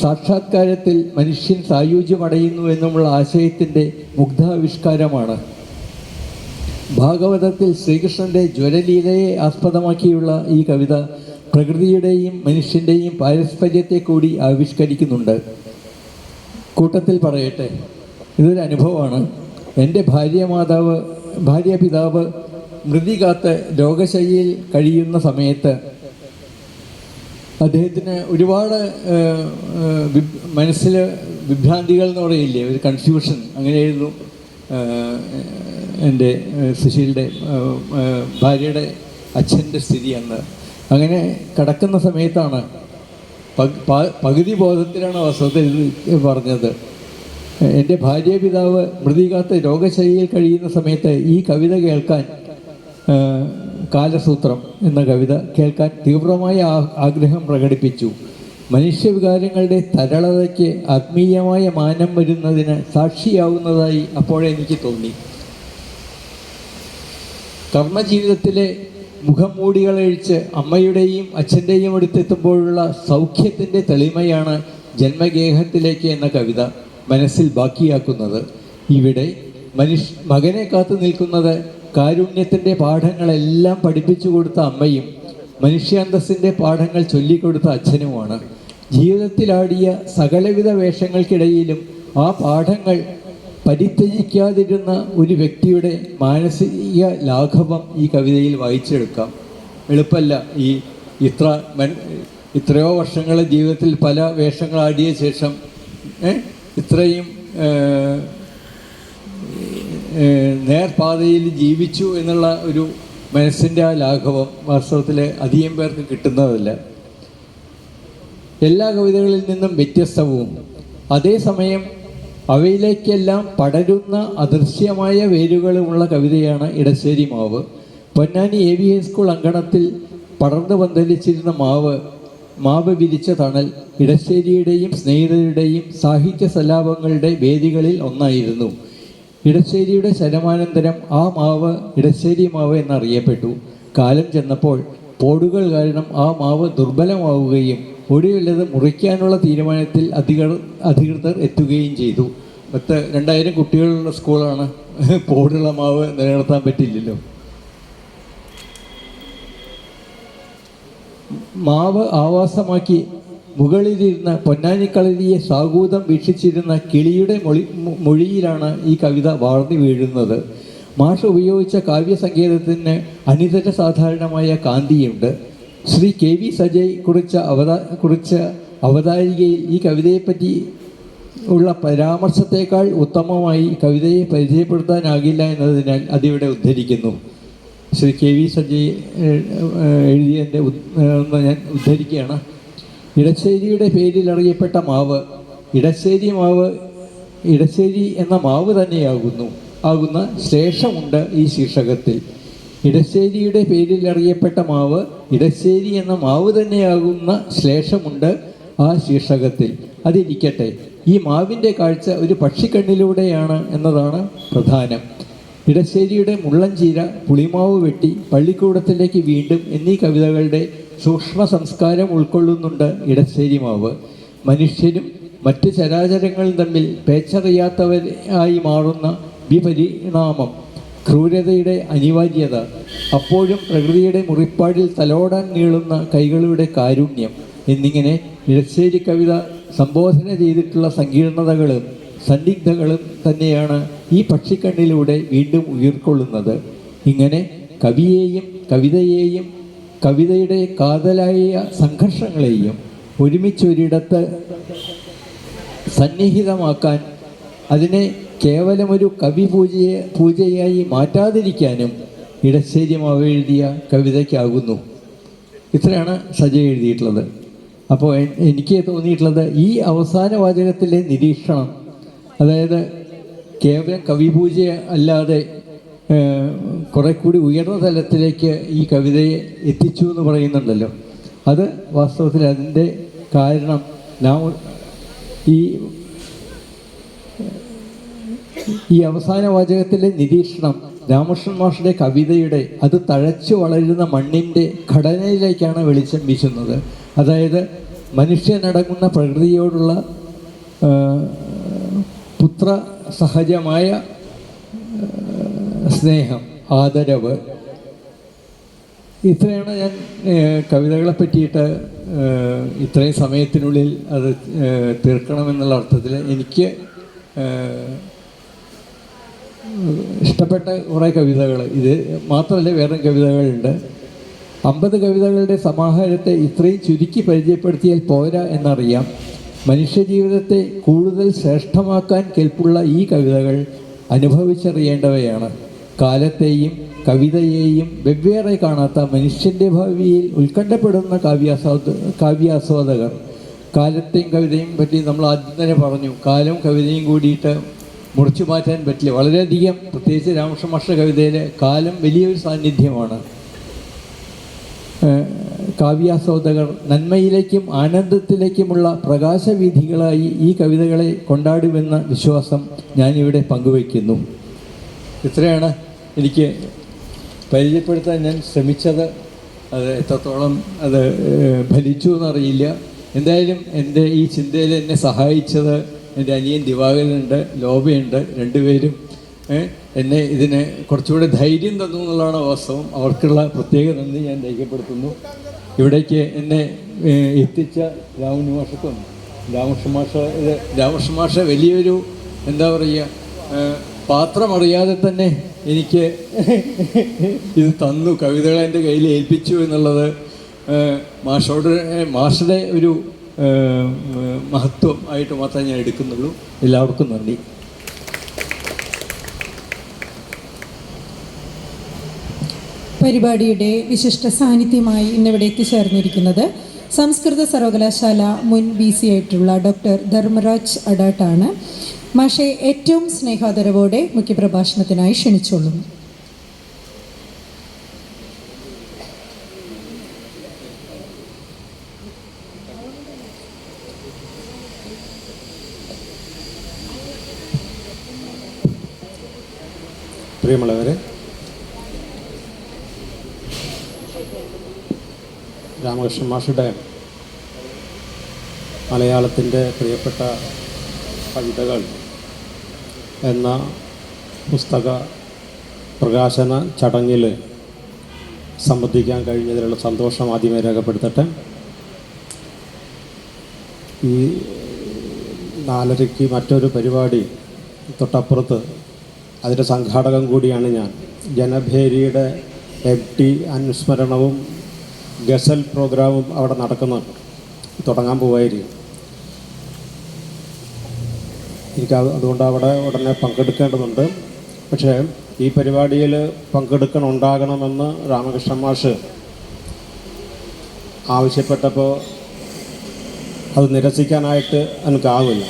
സാക്ഷാത്കാരത്തിൽ മനുഷ്യൻ സായുജ്യമടയുന്നു എന്നുമുള്ള ആശയത്തിൻ്റെ മുഗ്ധാവിഷ്കാരമാണ്. ഭാഗവതത്തിൽ ശ്രീകൃഷ്ണൻ്റെ ജ്വരലീലയെ ആസ്പദമാക്കിയുള്ള ഈ കവിത പ്രകൃതിയുടെയും മനുഷ്യൻ്റെയും പാരസ്പര്യത്തെ കൂടി ആവിഷ്കരിക്കുന്നുണ്ട്. കൂട്ടത്തിൽ പറയട്ടെ, ഇതൊരു അനുഭവമാണ്. എൻ്റെ ഭാര്യാപിതാവ് മൃതി കാത്ത് രോഗശയ്യയിൽ കഴിയുന്ന സമയത്ത് അദ്ദേഹത്തിന് ഒരുപാട് മനസ്സിൽ വിഭ്രാന്തികൾ എന്ന് പറയില്ലേ, ഒരു കൺഫ്യൂഷൻ, അങ്ങനെയായിരുന്നു എൻ്റെ സുശീലിൻ്റെ ഭാര്യയുടെ അച്ഛൻ്റെ സ്ഥിതി അന്ന്. അങ്ങനെ കിടക്കുന്ന സമയത്താണ് പകുതി ബോധത്തിലാണ് വാസ്തവത്തിൽ ഇത് പറഞ്ഞത്. എൻ്റെ ഭാര്യാപിതാവ് മൃതികാത്ത് രോഗശയ്യയിൽ കഴിയുന്ന സമയത്ത് ഈ കവിത കേൾക്കാൻ, കാലസൂത്രം എന്ന കവിത കേൾക്കാൻ തീവ്രമായ ആഗ്രഹം പ്രകടിപ്പിച്ചു. മനുഷ്യവികാരങ്ങളുടെ തരളതയ്ക്ക് ആത്മീയമായ മാനം വരുന്നതിന് സാക്ഷിയാവുന്നതായി അപ്പോഴെനിക്ക് തോന്നി. കർമ്മജീവിതത്തിലെ മുഖം മൂടികളഴിച്ച് അമ്മയുടെയും അച്ഛൻ്റെയും അടുത്തെത്തുമ്പോഴുള്ള സൗഖ്യത്തിൻ്റെ തെളിമയാണ് ജന്മഗേഹത്തിലേക്ക് എന്ന കവിത മനസ്സിൽ ബാക്കിയാക്കുന്നത്. ഇവിടെ മകനെ കാത്തു നിൽക്കുന്നത് കാരുണ്യത്തിൻ്റെ പാഠങ്ങളെല്ലാം പഠിപ്പിച്ചു കൊടുത്ത അമ്മയും മനുഷ്യാന്തസ്സിൻ്റെ പാഠങ്ങൾ ചൊല്ലിക്കൊടുത്ത അച്ഛനുമാണ്. ജീവിതത്തിലാടിയ സകലവിധ വേഷങ്ങൾക്കിടയിലും ആ പാഠങ്ങൾ പരിത്യജിക്കാതിരുന്ന ഒരു വ്യക്തിയുടെ മാനസിക ലാഘവം ഈ കവിതയിൽ വായിച്ചെടുക്കാം. എളുപ്പമല്ല. ഇത്രയോ വർഷങ്ങൾ ജീവിതത്തിൽ പല വേഷങ്ങളാടിയ ശേഷം ഇത്രയും നേർപാതയിൽ ജീവിച്ചു എന്നുള്ള ഒരു മനസ്സിൻ്റെ ആ ലാഘവം വാസ്തവത്തിൽ അധികം പേർക്ക് കിട്ടുന്നതല്ല. എല്ലാ കവിതകളിൽ നിന്നും വ്യത്യസ്തവും അതേസമയം അവയിലേക്കെല്ലാം പടരുന്ന അദൃശ്യമായ വേരുകളുമുള്ള കവിതയാണ് ഇടശ്ശേരി മാവ്. പൊന്നാനി AV ഹൈസ്കൂൾ അങ്കണത്തിൽ പടർന്നു പന്തലിച്ചിരുന്ന മാവ് വിരിച്ച തണൽ ഇടശ്ശേരിയുടെയും സ്നേഹിതരുടെയും സാഹിത്യ സല്ലാപങ്ങളുടെ വേദികളിൽ ഒന്നായിരുന്നു. ഇടശ്ശേരിയുടെ ശരമാനന്തരം ആ മാവ് ഇടശ്ശേരി മാവ് എന്നറിയപ്പെട്ടു. കാലം ചെന്നപ്പോൾ പോടുകൾ കാരണം ആ മാവ് ദുർബലമാവുകയും ഒടുവിലത് മുറിക്കാനുള്ള തീരുമാനത്തിൽ അധികൃതർ എത്തുകയും ചെയ്തു. 2000 കുട്ടികളുള്ള സ്കൂളാണ്, പോടുള്ള മാവ് നിലനിർത്താൻ പറ്റില്ലല്ലോ. മാവ് ആവാസമാക്കി മുകളിലിരുന്ന പൊന്നാനിക്കളരിയെ സാഗൂതം വീക്ഷിച്ചിരുന്ന കിളിയുടെ മൊഴിയിലാണ് ഈ കവിത വാർന്നു വീഴുന്നത്. മാഷ് ഉപയോഗിച്ച കാവ്യസങ്കേതത്തിന് അനിതര സാധാരണമായ കാന്തിയുണ്ട്. ശ്രീ KV സജയ് കുറിച്ച അവതാരികയിൽ ഈ കവിതയെപ്പറ്റി ഉള്ള പരാമർശത്തേക്കാൾ ഉത്തമമായി കവിതയെ പരിചയപ്പെടുത്താനാകില്ല എന്നതിനാൽ അതിവിടെ ഉദ്ധരിക്കുന്നു. ശ്രീ KV സജയ് എഴുതിയതിൻ്റെ ഞാൻ ഉദ്ധരിക്കുകയാണ്. ഇടശ്ശേരിയുടെ പേരിൽ അറിയപ്പെട്ട മാവ് ഇടശ്ശേരി എന്ന മാവ് തന്നെയാകുന്ന ശേഷമുണ്ട് ഈ ശീർഷകത്തിൽ. ഇടശ്ശേരിയുടെ പേരിൽ അറിയപ്പെട്ട മാവ് ഇടശ്ശേരി എന്ന മാവ് തന്നെയാകുന്ന ശ്ലേഷമുണ്ട് ആ ശീർഷകത്തിൽ. അതിരിക്കട്ടെ, ഈ മാവിൻ്റെ കാഴ്ച ഒരു പക്ഷിക്കണ്ണിലൂടെയാണ് എന്നതാണ് പ്രധാനം. ഇടശ്ശേരിയുടെ മുള്ളൻചീര, പുളിമാവ് വെട്ടി, പള്ളിക്കൂടത്തിലേക്ക് വീണ്ടും എന്നീ കവിതകളുടെ സൂക്ഷ്മ സംസ്കാരം ഉൾക്കൊള്ളുന്നുണ്ട് ഇടശ്ശേരി മാവ്. മനുഷ്യരും മറ്റ് ചരാചരങ്ങളും തമ്മിൽ പേച്ചറിയാത്തവരായി മാറുന്ന വിപരിണാമം, ക്രൂരതയുടെ അനിവാര്യത, അപ്പോഴും പ്രകൃതിയുടെ മുറിപ്പാടിൽ തലോടാൻ നീളുന്ന കൈകളുടെ കാരുണ്യം എന്നിങ്ങനെ ഇടശ്ശേരി കവിത സംബോധന ചെയ്തിട്ടുള്ള സങ്കീർണതകളും സന്ദിഗ്ധകളും തന്നെയാണ് ഈ പക്ഷിക്കണ്ണിലൂടെ വീണ്ടും ഉയർക്കൊള്ളുന്നത്. ഇങ്ങനെ കവിയെയും കവിതയെയും കവിതയുടെ കാതലായ സംഘർഷങ്ങളെയും ഒരുമിച്ചൊരിടത്ത് സന്നിഹിതമാക്കാൻ, അതിനെ കേവലമൊരു പൂജയായി മാറ്റാതിരിക്കാനും ഇടശ്ശേരി മാവ് എഴുതിയ കവിതയ്ക്കാകുന്നു. ഇത്രയാണ് സജയ് എഴുതിയിട്ടുള്ളത്. അപ്പോൾ എനിക്ക് തോന്നിയിട്ടുള്ളത് ഈ അവസാന വാചകത്തിലെ നിരീക്ഷണം, അതായത് കേവലം കവിപൂജ അല്ലാതെ കുറെ കൂടി ഉയർന്ന തലത്തിലേക്ക് ഈ കവിതയെ എത്തിച്ചു എന്ന് പറയുന്നുണ്ടല്ലോ, അത് വാസ്തവത്തിൽ അതിൻ്റെ കാരണം ഈ അവസാന വാചകത്തിലെ നിരീക്ഷണം രാമകൃഷ്ണൻ മാഷുടെ കവിതയുടെ അത് തഴച്ചു വളരുന്ന മണ്ണിൻ്റെ ഘടനയിലേക്കാണ് വെളിച്ചം വീശുന്നത്. അതായത് മനുഷ്യനടങ്ങുന്ന പ്രകൃതിയോടുള്ള പുത്ര സഹജമായ സ്നേഹം, ആദരവ്, ഇത്രയാണ് ഞാൻ കവിതകളെ പറ്റിയിട്ട് ഇത്രയും സമയത്തിനുള്ളിൽ അത് തീർക്കണമെന്നുള്ള അർത്ഥത്തിൽ എനിക്ക് ഇഷ്ടപ്പെട്ട കുറേ കവിതകൾ. ഇത് മാത്രമല്ല, വേറെ കവിതകളുണ്ട്. 50 കവിതകളുടെ സമാഹാരത്തെ ഇത്രയും ചുരുക്കി പരിചയപ്പെടുത്തിയാൽ പോരാ എന്നറിയാം. മനുഷ്യജീവിതത്തെ കൂടുതൽ ശ്രേഷ്ഠമാക്കാൻ കെൽപ്പുള്ള ഈ കവിതകൾ അനുഭവിച്ചറിയേണ്ടവയാണ്. കാലത്തെയും കവിതയെയും വെവ്വേറെ കാണാത്ത മനുഷ്യൻ്റെ ഭാവിയിൽ ഉത്കണ്ഠപ്പെടുന്ന കാവ്യാസ്വാദകർ. കാലത്തെയും കവിതയും പറ്റി നമ്മൾ ആദ്യം തന്നെ പറഞ്ഞു. കാലവും കവിതയും കൂടിയിട്ട് മുറിച്ചു മാറ്റാൻ പറ്റില്ല. വളരെയധികം, പ്രത്യേകിച്ച് രാമകൃഷ്ണ മാഷ്ടർ കവിതയിലെ കാലം വലിയൊരു സാന്നിധ്യമാണ്. കാവ്യാസ്വാദകർ നന്മയിലേക്കും ആനന്ദത്തിലേക്കുമുള്ള പ്രകാശവീഥികളായി ഈ കവിതകളെ കൊണ്ടാടുമെന്ന വിശ്വാസം ഞാനിവിടെ പങ്കുവയ്ക്കുന്നു. ഇത്രയാണ് എനിക്ക് പരിചയപ്പെടുത്താൻ ഞാൻ ശ്രമിച്ചത്. അത് എത്രത്തോളം അത് ഫലിച്ചു എന്നറിയില്ല. എന്തായാലും എൻ്റെ ഈ ചിന്തയിൽ എന്നെ സഹായിച്ചത് എൻ്റെ അനിയൻ ദിവാകരനുണ്ട്, ലോബയുണ്ട്. രണ്ടുപേരും എന്നെ ഇതിന് കുറച്ചുകൂടെ ധൈര്യം തന്നു എന്നുള്ളതാണ് വാസ്തവം. അവർക്കുള്ള പ്രത്യേക നന്ദി ഞാൻ രേഖപ്പെടുത്തുന്നു. ഇവിടേക്ക് എന്നെ എത്തിച്ച രാമകൃഷ്ണ മാഷ വലിയൊരു എന്താ പറയുക, പാത്രമറിയാതെ തന്നെ എനിക്ക് ഇത് തന്നു, കവിതകൾ എൻ്റെ കയ്യിൽ ഏൽപ്പിച്ചു എന്നുള്ളത് മാഷയുടെ ഒരു മഹത്വം ആയിട്ട് മാത്രമേ ഞാൻ എടുക്കുന്നുള്ളൂ. എല്ലാവർക്കും നന്ദി. പരിപാടിയുടെ വിശിഷ്ട സാന്നിധ്യമായി ഇന്നിവിടെ എത്തിച്ചേർന്നിരിക്കുന്നത് സംസ്കൃത സർവകലാശാല മുൻ VC ആയിട്ടുള്ള ഡോക്ടർ ധർമ്മരാജ് അഡാട്ടാണ്. മാഷെ ഏറ്റവും സ്നേഹാദരവോടെ മുഖ്യപ്രഭാഷണത്തിനായി ക്ഷണിച്ചോളുന്നു. പ്രിയമുള്ളവരെ, രാമകൃഷ്ണ മാഷുടെ മലയാളത്തിൻ്റെ പ്രിയപ്പെട്ട കവിതകൾ എന്ന പുസ്തക പ്രകാശന ചടങ്ങിൽ സംബന്ധിക്കാൻ കഴിഞ്ഞതിലുള്ള സന്തോഷം ആദ്യമേ രേഖപ്പെടുത്തട്ടെ. ഈ 4:30 മറ്റൊരു പരിപാടി തൊട്ടപ്പുറത്ത്, അതിൻ്റെ സംഘാടകം കൂടിയാണ് ഞാൻ. ജനഭേരിയുടെ FT അനുസ്മരണവും ഗസൽ പ്രോഗ്രാമും അവിടെ നടക്കുന്നുണ്ട്, തുടങ്ങാൻ പോവായിരിക്കും. എനിക്ക് അതുകൊണ്ട് അവിടെ ഉടനെ പങ്കെടുക്കേണ്ടതുണ്ട്. പക്ഷേ ഈ പരിപാടിയിൽ ഉണ്ടാകണമെന്ന് രാമകൃഷ്ണ മാഷ് ആവശ്യപ്പെട്ടപ്പോൾ അത് നിരസിക്കാനായിട്ട് എനിക്കാവില്ല.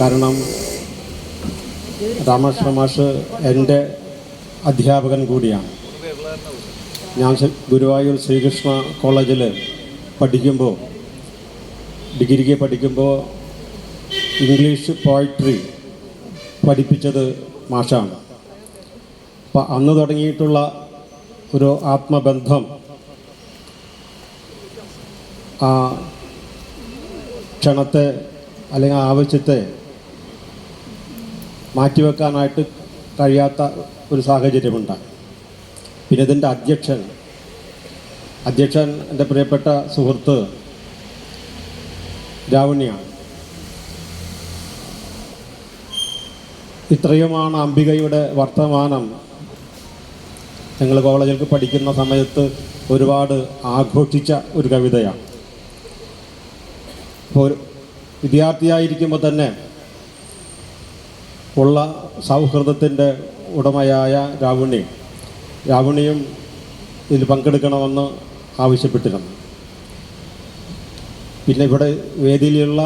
കാരണം രാമകൃഷ്ണ മാഷ് എൻ്റെ അധ്യാപകൻ കൂടിയാണ്. ഞാൻ ഗുരുവായൂർ ശ്രീകൃഷ്ണ കോളേജിൽ പഠിക്കുമ്പോൾ, ഡിഗ്രിക്ക് പഠിക്കുമ്പോൾ ഇംഗ്ലീഷ് പോയട്രി പഠിപ്പിച്ചത് മാഷാണ്. അപ്പം അന്ന് തുടങ്ങിയിട്ടുള്ള ഒരു ആത്മബന്ധം ആ ക്ഷണത്തെ അല്ലെങ്കിൽ ആവശ്യത്തെ മാറ്റിവെക്കാനായിട്ട് കഴിയാത്ത ഒരു സാഹചര്യമുണ്ടായി. പിന്നെ ഇതിൻ്റെ അധ്യക്ഷൻ എൻ്റെ പ്രിയപ്പെട്ട സുഹൃത്ത് രാവണിയാണ്. ഇത്രയുമാണ് അംബികയുടെ വർത്തമാനം. ഞങ്ങൾ കോളേജിൽ പഠിക്കുന്ന സമയത്ത് ഒരുപാട് ആഘോഷിച്ച ഒരു കവിതയാണ്. അപ്പോൾ വിദ്യാർത്ഥിയായിരിക്കുമ്പോൾ തന്നെ ഉള്ള സൗഹൃദത്തിൻ്റെ ഉടമയായ രാവണിയും ഇതിൽ പങ്കെടുക്കണമെന്ന് ആവശ്യപ്പെട്ടിരുന്നു. പിന്നെ ഇവിടെ വേദിയിലുള്ള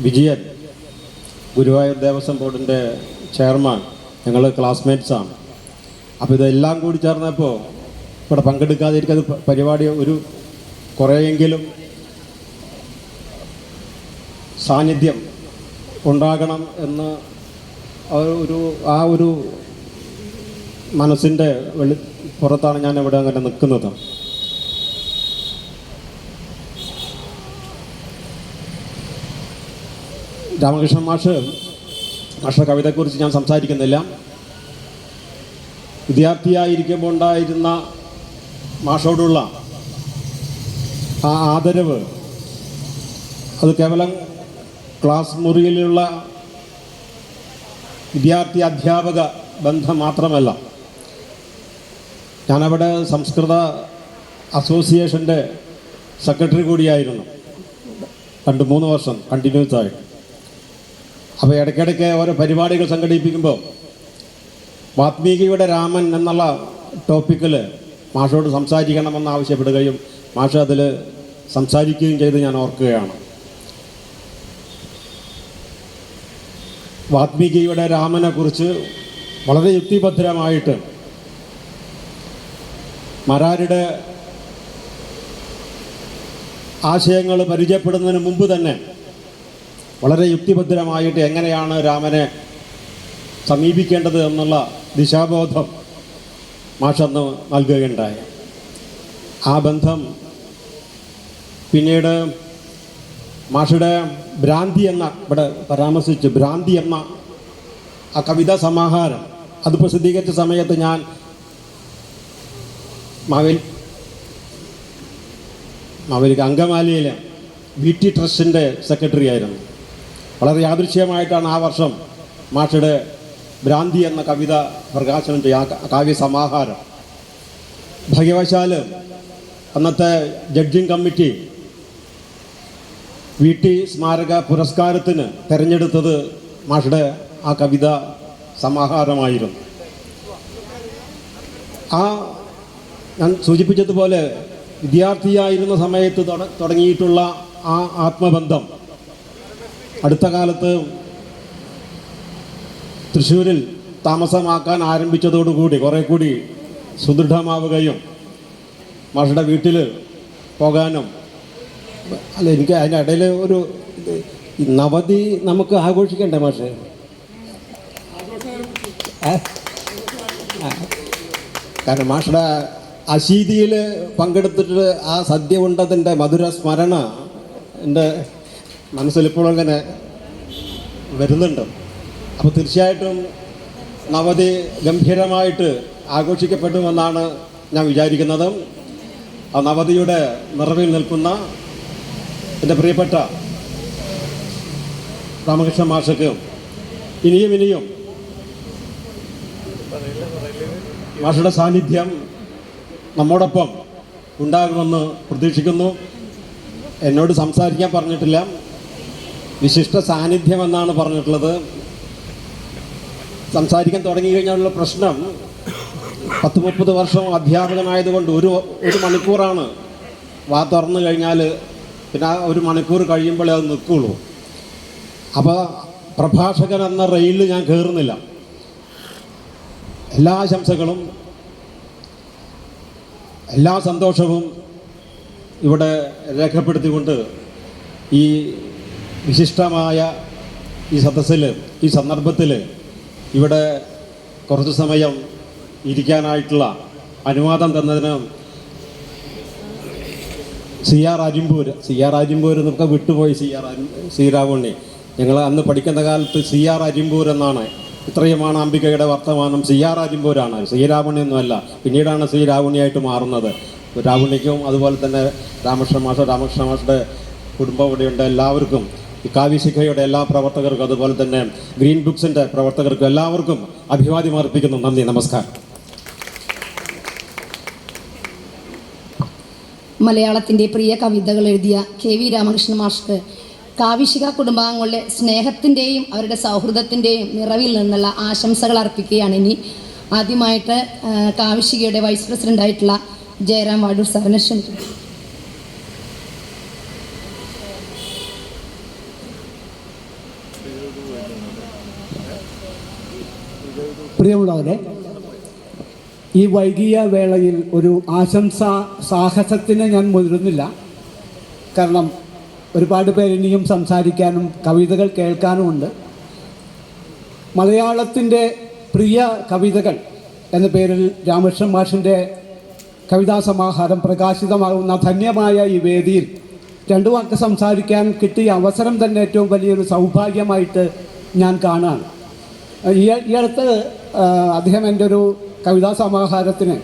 വിജയൻ, ഗുരുവായൂർ ദേവസ്വം ബോർഡിൻ്റെ ചെയർമാൻ, ഞങ്ങൾ ക്ലാസ്മേറ്റ്സാണ്. അപ്പോൾ ഇതെല്ലാം കൂടി ചേർന്നപ്പോൾ ഇവിടെ പങ്കെടുക്കാതിരിക്കുന്നത് പരിപാടി ഒരു കുറേയെങ്കിലും സാന്നിധ്യം ഉണ്ടാകണം എന്ന് ആ ഒരു മനസ്സിൻ്റെ പുറത്താണ് ഞാൻ ഇവിടെ അങ്ങനെ നിൽക്കുന്നത്. രാമകൃഷ്ണൻ മാഷ കവിതയെക്കുറിച്ച് ഞാൻ സംസാരിക്കുന്നില്ല. വിദ്യാർത്ഥിയായിരിക്കുമ്പോൾ ഉണ്ടായിരുന്ന മാഷോടുള്ള ആ ആദരവ് അത് കേവലം ക്ലാസ് മുറിയിലുള്ള വിദ്യാർത്ഥി അധ്യാപക ബന്ധം മാത്രമല്ല. ഞാനവിടെ സംസ്കൃത അസോസിയേഷൻ്റെ സെക്രട്ടറി കൂടിയായിരുന്നു 2-3 വർഷം കണ്ടിന്യൂസ് ആയിട്ട്. അപ്പോൾ ഇടയ്ക്കിടയ്ക്ക് ഓരോ പരിപാടികൾ സംഘടിപ്പിക്കുമ്പോൾ വാത്മീകിയുടെ രാമൻ എന്നുള്ള ടോപ്പിക്കിൽ മാഷോട് സംസാരിക്കണമെന്ന് ആവശ്യപ്പെടുകയും മാഷ് അതിൽ സംസാരിക്കുകയും ചെയ്ത് ഞാൻ ഓർക്കുകയാണ്. വാത്മീകിയുടെ രാമനെക്കുറിച്ച് വളരെ യുക്തിഭദ്രമായിട്ട് മാരാരുടെ ആശയങ്ങൾ പരിചയപ്പെടുന്നതിന് മുമ്പ് തന്നെ വളരെ യുക്തിഭദ്രമായിട്ട് എങ്ങനെയാണ് രാമനെ സമീപിക്കേണ്ടത് എന്നുള്ള ദിശാബോധം മാഷന്ന് നൽകുകയുണ്ടായി. ആ ബന്ധം പിന്നീട് മാഷയുടെ ഭ്രാന്തി എന്ന ഇവിടെ പരാമർശിച്ച് ഭ്രാന്തി എന്ന ആ കവിതാ സമാഹാരം അത് പ്രസിദ്ധീകരിച്ച സമയത്ത് ഞാൻ മാവേലിക്ക് അങ്കമാലിയിലെ VT ട്രസ്റ്റിൻ്റെ സെക്രട്ടറി ആയിരുന്നു. വളരെ യാദൃശ്യമായിട്ടാണ് ആ വർഷം മാഷയുടെ ഭ്രാന്തി എന്ന കവിത പ്രകാശനം ചെയ്യുക, കാവ്യ സമാഹാരം. ഭാഗ്യവശാൽ അന്നത്തെ ജഡ്ജിങ് കമ്മിറ്റി VT സ്മാരക പുരസ്കാരത്തിന് തിരഞ്ഞെടുത്തത് മാഷയുടെ ആ കവിത സമാഹാരമായിരുന്നു. ഞാൻ സൂചിപ്പിച്ചതുപോലെ വിദ്യാർത്ഥിയായിരുന്ന സമയത്ത് തുടങ്ങിയിട്ടുള്ള ആ ആത്മബന്ധം അടുത്ത കാലത്ത് തൃശ്ശൂരിൽ താമസമാക്കാൻ ആരംഭിച്ചതോടുകൂടി കുറേ കൂടി സുദൃഢമാവുകയും മാഷയുടെ വീട്ടിൽ പോകാനും അല്ല എനിക്ക് അതിൻ്റെ ഇടയിൽ ഒരു നവതി നമുക്ക് ആഘോഷിക്കണ്ടേ മാഷെ? കാരണം മാഷയുടെ അശീതിയിൽ പങ്കെടുത്തിട്ട് ആ സദ്യ ഉണ്ടതിൻ്റെ മധുര സ്മരണ എൻ്റെ മനസ്സിലിപ്പോഴും അങ്ങനെ വരുന്നുണ്ട്. അപ്പോൾ തീർച്ചയായിട്ടും നവതി ഗംഭീരമായിട്ട് ആഘോഷിക്കപ്പെടുമെന്നാണ് ഞാൻ വിചാരിക്കുന്നത്. ആ നവതിയുടെ നിറവിൽ നിൽക്കുന്ന എൻ്റെ പ്രിയപ്പെട്ട രാമകൃഷ്ണൻ മാഷക്ക് ഇനിയും മാഷയുടെ സാന്നിധ്യം നമ്മോടൊപ്പം ഉണ്ടാകുമെന്ന് പ്രതീക്ഷിക്കുന്നു. എന്നോട് സംസാരിക്കാൻ പറഞ്ഞിട്ടില്ല, വിശിഷ്ട സാന്നിധ്യം എന്നാണ് പറഞ്ഞിട്ടുള്ളത്. സംസാരിക്കാൻ തുടങ്ങി കഴിഞ്ഞാലുള്ള പ്രശ്നം 10-30 വർഷം അധ്യാപകനായതുകൊണ്ട് ഒരു മണിക്കൂറാണ് വാ തുറന്നു കഴിഞ്ഞാൽ പിന്നെ ആ 1 മണിക്കൂർ കഴിയുമ്പോഴേ അത് നിൽക്കുള്ളൂ. അപ്പോൾ പ്രഭാഷകൻ എന്ന റെയിലിൽ ഞാൻ കയറുന്നില്ല. എല്ലാ ആശംസകളും എല്ലാ സന്തോഷവും ഇവിടെ രേഖപ്പെടുത്തിക്കൊണ്ട് ഈ വിശിഷ്ടമായ ഈ സദസ്സിൽ ഈ സന്ദർഭത്തിൽ ഇവിടെ കുറച്ച് സമയം ഇരിക്കാനായിട്ടുള്ള അനുവാദം തന്നതിന് CR അരിമ്പൂർ നമുക്ക് വിട്ടുപോയി. ശ്രീരാവുണ്ണി ഞങ്ങൾ അന്ന് പഠിക്കുന്ന കാലത്ത് CR അരിമ്പൂർ എന്നാണ്. ഇത്രയുമാണ് അംബികയുടെ വർത്തമാനം. CR അരിമ്പൂരാണ്, ശ്രീരാവുണ്ണിയൊന്നുമല്ല. പിന്നീടാണ് ശ്രീരാവുണ്ണിയായിട്ട് മാറുന്നത്. രാവുണ്ണിക്കും അതുപോലെ തന്നെ രാമകൃഷ്ണ മാഷയുടെ കുടുംബം ഇവിടെയുണ്ട്. എല്ലാവർക്കും ഈ കാവ്യശിഖയുടെ എല്ലാ പ്രവർത്തകർക്കും അതുപോലെ തന്നെ ഗ്രീൻ ബുക്സിൻ്റെ പ്രവർത്തകർക്കും എല്ലാവർക്കും അഭിവാദ്യം അർപ്പിക്കുന്നു. നന്ദി, നമസ്കാരം. മലയാളത്തിൻ്റെ പ്രിയ കവിതകൾ എഴുതിയ KV രാമകൃഷ്ണൻ മാഷ്ക്ക് കാവിശിക കുടുംബാംഗങ്ങളുടെ സ്നേഹത്തിൻ്റെയും അവരുടെ സൗഹൃദത്തിൻ്റെയും നിറവിൽ നിന്നുള്ള ആശംസകൾ അർപ്പിക്കുകയാണ്. ഇനി ആദ്യമായിട്ട് കാവിശികയുടെ വൈസ് പ്രസിഡൻ്റായിട്ടുള്ള ജയറാം വാഡൂർ സാറിനെ ക്ഷണിക്കുന്നു. പ്രിയമുള്ളവരെ, ഈ വൈകിയ വേളയിൽ ഒരു ആശംസാ സാഹസത്തിന് ഞാൻ മുതിരുന്നില്ല. കാരണം ഒരുപാട് പേരിനിയും സംസാരിക്കാനും കവിതകൾ കേൾക്കാനുമുണ്ട്. മലയാളത്തിൻ്റെ പ്രിയ കവിതകൾ എന്ന പേരിൽ രാമകൃഷ്ണൻ മാഷിൻ്റെ കവിതാ സമാഹാരം പ്രകാശിതമാകുന്ന ധന്യമായ ഈ വേദിയിൽ രണ്ടു വാക്ക് സംസാരിക്കാൻ കിട്ടിയ അവസരം തന്നെ ഏറ്റവും വലിയൊരു സൗഭാഗ്യമായിട്ട് ഞാൻ കാണുകയാണ്. ഈ അടുത്ത് അദ്ദേഹം എൻ്റെ ഒരു കവിതാ സമാഹാരത്തിന്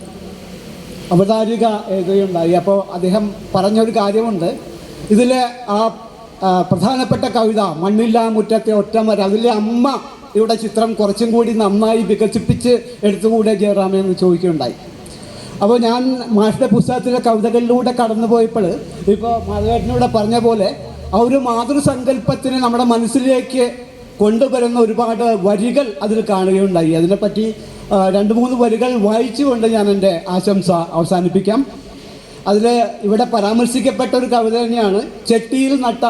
അവതാരിക എഴുതുകയുണ്ടായി. അപ്പോൾ അദ്ദേഹം പറഞ്ഞൊരു കാര്യമുണ്ട്. ഇതിലെ പ്രധാനപ്പെട്ട കവിത മണ്ണില്ല മുറ്റത്തെ ഒറ്റമര, അതിലെ അമ്മ ഇവിടെ ചിത്രം കുറച്ചും കൂടി നന്നായി വികസിപ്പിച്ച് എടുത്തുകൂടെ ജയറാമെന്ന് ചോദിക്കുകയുണ്ടായി. അപ്പോൾ ഞാൻ മാഷിൻ്റെ പുസ്തകത്തിലെ കവിതകളിലൂടെ കടന്നു പോയപ്പോൾ ഇപ്പോൾ മാധവേട്ടനൂടെ പറഞ്ഞ പോലെ ആ ഒരു മാതൃസങ്കല്പത്തിനെ നമ്മുടെ മനസ്സിലേക്ക് കൊണ്ടുവരുന്ന ഒരുപാട് വരികൾ അതിൽ കാണുകയുണ്ടായി. അതിനെപ്പറ്റി 2-3 വരികൾ വായിച്ചുകൊണ്ട് ഞാൻ എൻ്റെ ആശംസ അവസാനിപ്പിക്കാം. അതിൽ ഇവിടെ പരാമർശിക്കപ്പെട്ട ഒരു കവിത തന്നെയാണ് ചെട്ടിയിൽ നട്ട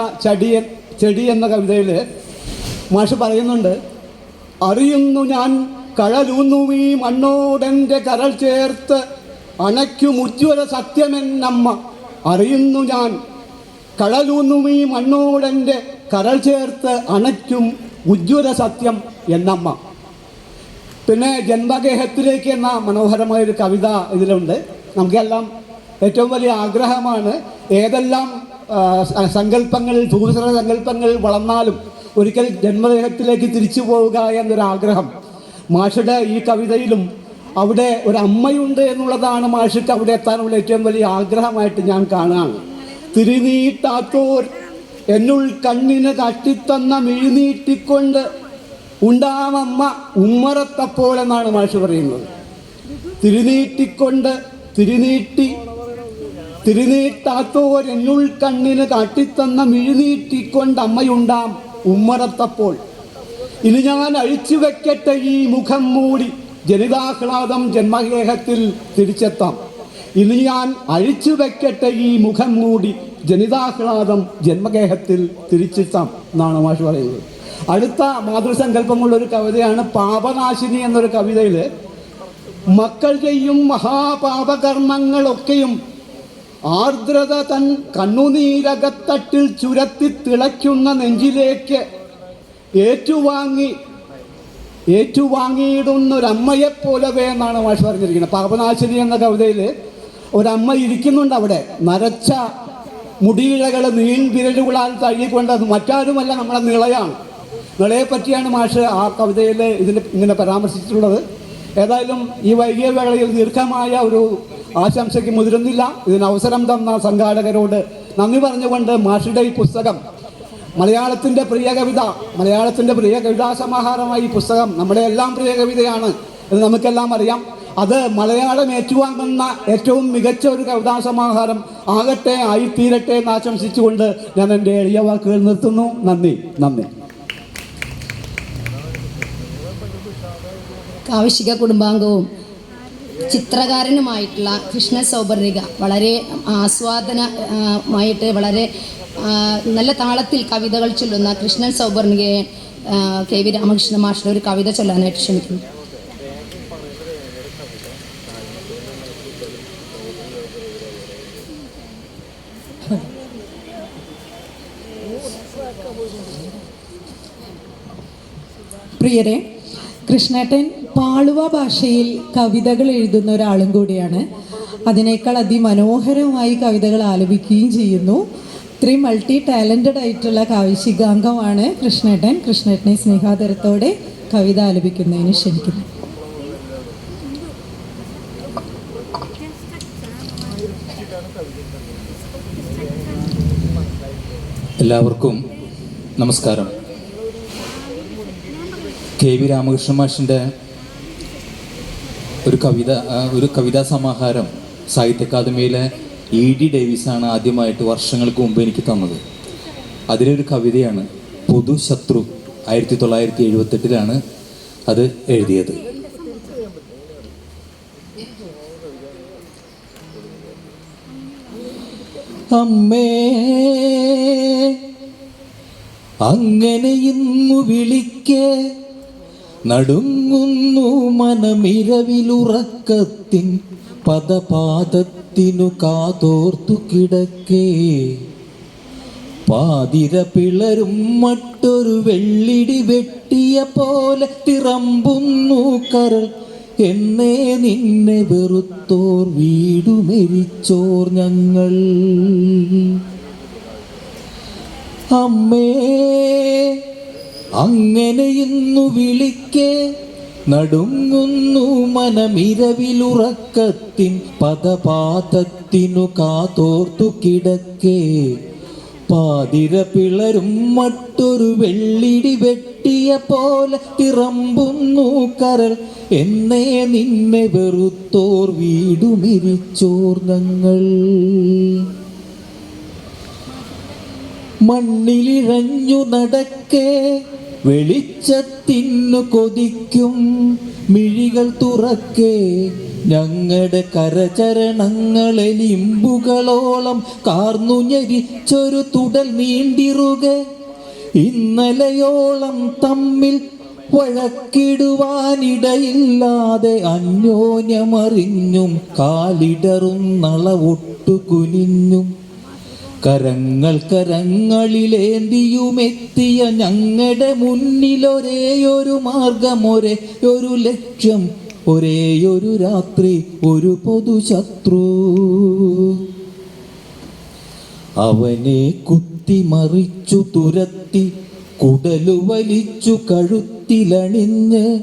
ചെടി എന്ന കവിതയിൽ മാഷ് പറയുന്നുണ്ട്, അറിയുന്നു ഞാൻ കഴലൂന്നുമീ മണ്ണോടെൻ്റെ കരൾ ചേർത്ത് അണയ്ക്കും ഉജ്ജ്വല സത്യമെന്നമ്മ. അറിയുന്നു ഞാൻ കഴലൂന്നുമീ മണ്ണോടെൻ്റെ കരൾ ചേർത്ത് അണയ്ക്കും ഉജ്ജ്വല സത്യം എന്നമ്മ. പിന്നെ ജന്മഗേഹത്തിലേക്ക് എന്ന മനോഹരമായൊരു കവിത ഇതിലുണ്ട്. നമുക്കെല്ലാം ഏറ്റവും വലിയ ആഗ്രഹമാണ് ഏതെല്ലാം സങ്കല്പങ്ങൾ, ഭൂസ്വര സങ്കല്പങ്ങൾ വളർന്നാലും ഒരിക്കൽ ജന്മഗേഹത്തിലേക്ക് തിരിച്ചു പോവുക എന്നൊരാഗ്രഹം മാഷുടെ ഈ കവിതയിലും അവിടെ ഒരു അമ്മയുണ്ട് എന്നുള്ളതാണ് മാഷക്ക് അവിടെ എത്താനുള്ള ഏറ്റവും വലിയ ആഗ്രഹമായിട്ട് ഞാൻ കാണുകയാണ്. തിരിനീട്ടാത്തോർ എന്നുൾ കണ്ണിന് കാട്ടിത്തന്ന മിഴിനീട്ടിക്കൊണ്ട് ഉണ്ടാമമ്മ ഉമ്മറത്തപ്പോൾ എന്നാണ് മാഷ് പറയുന്നത്. തിരിനീട്ടാത്തോർ എന്നുൾ കണ്ണിന് കാട്ടിത്തന്ന മിഴിനീട്ടിക്കൊണ്ട് അമ്മയുണ്ടാം ഉമ്മറത്തപ്പോൾ. ഇനി ഞാൻ അഴിച്ചു വെക്കട്ടെ ഈ മുഖം മൂടി, ജനിതാഹ്ലാദം ജന്മഗേഹത്തിൽ തിരിച്ചെത്താം. ഇനി ഞാൻ അഴിച്ചു വെക്കട്ടെ ഈ മുഖം മൂടി, ജനിതാഹ്ലാദം ജന്മഗേഹത്തിൽ തിരിച്ചെത്താം എന്നാണ് മാഷ് പറയുന്നത്. അടുത്ത മാതൃസങ്കല്പമുള്ളൊരു കവിതയാണ് പാപനാശിനി എന്നൊരു കവിതയിൽ മക്കൾ ചെയ്യും മഹാപാപകർമ്മങ്ങളൊക്കെയും ആർദ്രത തൻ കണ്ണുനീരകത്തട്ടിൽ ചുരത്തി തിളയ്ക്കുന്ന നെഞ്ചിലേക്ക് ഏറ്റുവാങ്ങിയിടുന്നൊരമ്മയെപ്പോലവേ എന്നാണ് മാഷ് പറഞ്ഞിരിക്കുന്നത്. പാപനാശിനി എന്ന കവിതയിൽ ഒരമ്മ ഇരിക്കുന്നുണ്ട്. അവിടെ നരച്ച മുടിയിഴകൾ നീൻവിരലുകളാൽ തഴുകിക്കൊണ്ട്, അത് മറ്റാരുമല്ല നമ്മുടെ നിളയാണ്. നിളയെ പറ്റിയാണ് മാഷ് ആ കവിതയിൽ ഇതിൽ ഇങ്ങനെ പരാമർശിച്ചിട്ടുള്ളത്. ഏതായാലും ഈ വൈകിയ വേളയിൽ ദീർഘമായ ഒരു ആശംസയ്ക്ക് മുതിരുന്നില്ല. ഇതിന് അവസരം തന്ന സംഘാടകരോട് നന്ദി പറഞ്ഞുകൊണ്ട് മാഷുടെ ഈ പുസ്തകം മലയാളത്തിൻ്റെ പ്രിയ കവിതാ സമാഹാരമായി ഈ പുസ്തകം നമ്മുടെ എല്ലാം പ്രിയ കവിതയാണ് എന്ന് നമുക്കെല്ലാം അറിയാം. അത് മലയാളം ഏറ്റുവാങ്ങുന്ന ഏറ്റവും മികച്ച ഒരു കവിതാ സമാഹാരം ആകട്ടെ, ആയിത്തീരട്ടെ എന്ന് ആശംസിച്ചുകൊണ്ട് ഞാൻ എൻ്റെ എളിയ വാക്കുകൾ നിർത്തുന്നു. നന്ദി. കാവിശിക കുടുംബാംഗവും ചിത്രകാരനുമായിട്ടുള്ള കൃഷ്ണ സൗപർണിക വളരെ ആസ്വാദനമായിട്ട് വളരെ നല്ല താളത്തിൽ കവിതകൾ ചൊല്ലുന്ന കൃഷ്ണൻ സൗപർണികയെ KV രാമകൃഷ്ണ മാഷിൻ്റെ ഒരു കവിത ചൊല്ലാനായിട്ട് ക്ഷണിക്കുന്നു. പ്രിയരെ, കൃഷ്ണേട്ടൻ പാളുവ ഭാഷയിൽ കവിതകൾ എഴുതുന്ന ഒരാളും കൂടിയാണ്. അതിനേക്കാൾ അതിമനോഹരമായി കവിതകൾ ആലപിക്കുകയും ചെയ്യുന്നു. ഇത്രയും മൾട്ടി ടാലൻറ്റഡ് ആയിട്ടുള്ള കാവിശികാംഗമാണ് കൃഷ്ണേട്ടൻ. കൃഷ്ണേട്ടനെ സ്നേഹാദരത്തോടെ കവിത ആലപിക്കുന്നതിന് ക്ഷണിക്കുന്നു. എല്ലാവർക്കും നമസ്കാരം. KV രാമകൃഷ്ണ മാഷിൻ്റെ ഒരു കവിതാ സമാഹാരം സാഹിത്യ അക്കാദമിയിലെ ED ഡേവിസാണ് ആദ്യമായിട്ട് വർഷങ്ങൾക്ക് മുമ്പ് എനിക്ക് തന്നത്. അതിലൊരു കവിതയാണ് പൊതുശത്രു. 1978 അത് എഴുതിയത്. അമ്മേ അങ്ങനെ ഇന്നു വിളിക്കേ നടുങ്ങുന്നു മനമിരവിലുറക്കത്തിൻ പദപാദത്തിനു കാതോർത്തു കിടക്കേ. പാതിര പിളരും മറ്റൊരു വെള്ളിടി വെട്ടിയ പോലെ തിറമ്പുന്നു കരൾ. എന്നേ നിന്നെ വെറുത്തോർ വീടുമെരിച്ചോർ ഞങ്ങൾ. അമ്മേ അങ്ങനെ ഇന്നു വിളിക്കേ നടുങ്ങുന്നു മനമിരവിലുറക്കത്തിൻ പദപാതത്തിനു കാതോർത്തു കിടക്കേ പാതിര പിളരും മറ്റൊരു വെള്ളിടി വെട്ടിയ പോലെ തിറമ്പുന്നു കരൾ എന്നേ നിന്നെ വെറുത്തോർ വീടുമിരിച്ചോർ ഞങ്ങൾ മണ്ണിലിഴഞ്ഞു നടക്കേ വെളിച്ചത്തിനു കൊതിക്കും മിഴികൾ തുറക്കേ ഞങ്ങളുടെ കരചരണങ്ങളെലിമ്പുകളോളം കാർന്നു ഞെരിച്ചൊരു തുടൽ നീണ്ടിറുകെ ഇന്നലെയോളം തമ്മിൽ വഴക്കിടുവാനിടയില്ലാതെ അന്യോന്യമറിഞ്ഞും കാലിടറുന്നളവൊട്ടു കുനിഞ്ഞും കരങ്ങളിലേന്തിയുമെത്തിയ ഞങ്ങളുടെ മുന്നിലൊരേയൊരു മാർഗം ഒരേയൊരു ലക്ഷ്യം ഒരേയൊരു രാത്രി ഒരു പൊതുശത്രു അവനെ കുത്തിമറിച്ചു തുരത്തി കുടലു വലിച്ചു കഴുത്തിലണിഞ്ഞ്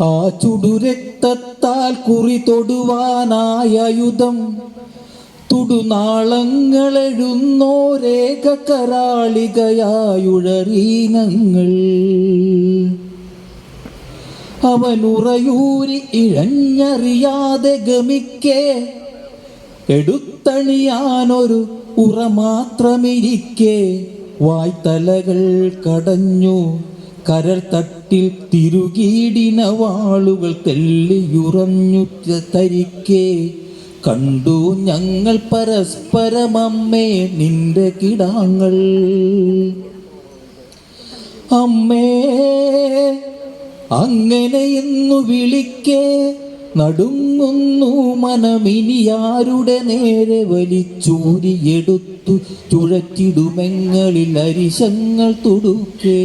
ആ ചുടുരക്തത്താൽ കുറി തൊടുവാനായുധം തുടുനാളങ്ങളെഴുന്നോരേക കരാളികയായുഴറീനങ്ങൾ അവനുറയൂരി ഇഴഞ്ഞറിയാതെ ഗമിക്കേ എടുത്തണിയാനൊരു ഉറ മാത്രമിരിക്കേ വായ്ത്തലകൾ കടഞ്ഞു കരൾ തട്ടിൽ തിരുകീടിന വാളുകൾ തെള്ളിയുറഞ്ഞു തരിക്കേ കണ്ടു ഞങ്ങൾ പരസ്പരമമ്മേ നിന്റെ കിടാങ്ങൾ അമ്മേ അങ്ങനെ ഇന്നു വിളിക്കേ നടുങ്ങുന്നു മനമിനിയാരുടെ നേരെ വലിച്ചൂരിയെടുത്തു ചുഴറ്റിടുമെങ്ങളിൽ അരിശങ്ങൾ തുടുക്കേ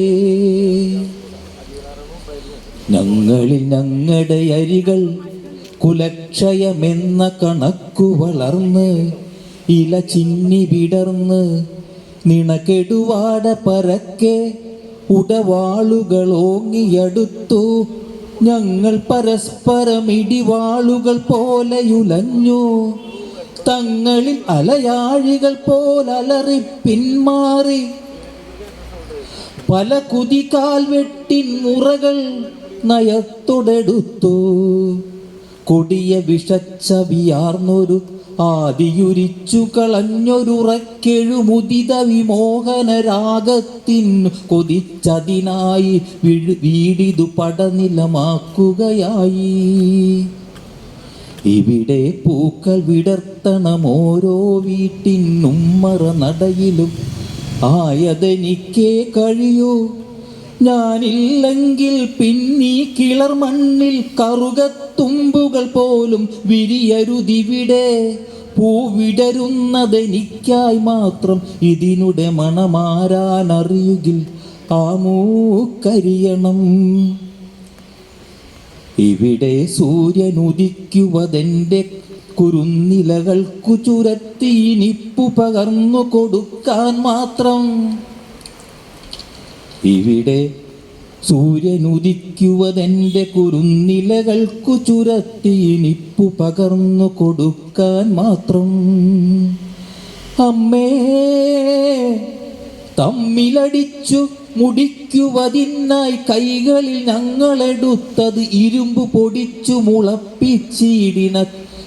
ഞങ്ങളിൽ ഞങ്ങളുടെ അരികൾ കുലക്ഷയമെന്ന കണക്കു വളർന്ന് ഇല ചിന്നി വിടർന്ന് നിണകെടുവാട പരക്കെ ഉടവാളുകൾ ഓങ്ങിയടുത്തു ഞങ്ങൾ പരസ്പരം ഇടിവാളുകൾ പോലെയുലഞ്ഞു തങ്ങളിൽ അലയാഴികൾ പോലലറി പിന്മാറി പല കുതികാൽ വെട്ടിൻ മുറകൾ നയത്തൊടെടുത്തു കൊടിയ വിഷച്ചവിയാർന്നൊരു ആദിയുരിച്ചു കളഞ്ഞൊരുറക്കെഴുമുദിത വിമോഹന രാഗത്തിനു കൊതിച്ചതിനായി വീടിതു പടനിലമാക്കുകയായി ഇവിടെ പൂക്കൾ വിടർത്തണം ഓരോ വീട്ടിനുമ്മറ നടയിലും ആയതെനിക്കേ കഴിയൂ ഞാനില്ലെങ്കിൽ പിന്നീ കിളർ മണ്ണിൽ കറുകത്തുമ്പുകൾ പോലും വിരിയരുതിവിടെ പൂവിടരുന്നതെനിക്കായി മാത്രം ഇതിനുടെ മണമാരാനറിയുകിൽ ആ മൂക്കരിയണം ഇവിടെ സൂര്യൻ ഉദിക്കുവതെൻ്റെ കുരുന്നിലകൾക്കു ചുരത്തി നിപ്പു പകർന്നു കൊടുക്കാൻ മാത്രം ഇവിടെ സൂര്യൻ ഉദിക്കുവതെൻ്റെ കുരുന്നിലകൾക്കു ചുരത്തി നിപ്പു പകർന്നു കൊടുക്കാൻ മാത്രം അമ്മേ തമ്മിലടിച്ചു മുടിക്കുവതിനായി കൈകളിൽ ഞങ്ങളെടുത്തത് ഇരുമ്പ് പൊടിച്ചു മുളപ്പിച്ചിടിന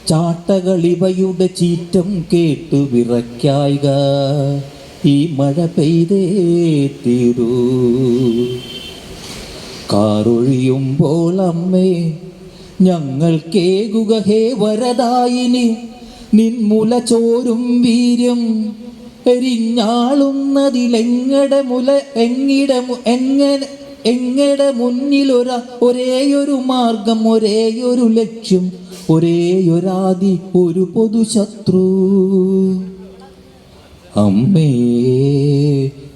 ചാട്ടകളിവയുടെ ചീറ്റം കേട്ടു വിറയ്ക്കായിക ഈ മഴ പെയ്തേ തീരൂ കാറൊഴിയുമ്പോൾ അമ്മേ ഞങ്ങൾ കേകുക ഹേ വരദായിനി നിൻമുല ചോരും വീര്യം എരിഞ്ഞാളുന്നതിലെങ്ങടെ മുല എങ്ങടെ ഒരേയൊരു മാർഗം ഒരേയൊരു ലക്ഷ്യം ഒരേയൊരാദി ഒരു പൊതുശത്രു അമ്മേ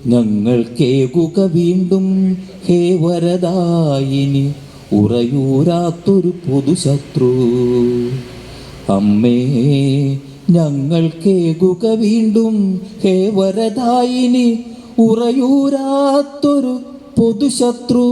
ഞങ്ങൾ കേകുക വീണ്ടും ഹേ വരദായിനി ഉറയൂരാത്തൊരു പൊതുശത്രു അമ്മേ ഞങ്ങൾ കേകുക വീണ്ടും ഹേ വരദായിനി ഉറയൂരാത്തൊരു പൊതുശത്രു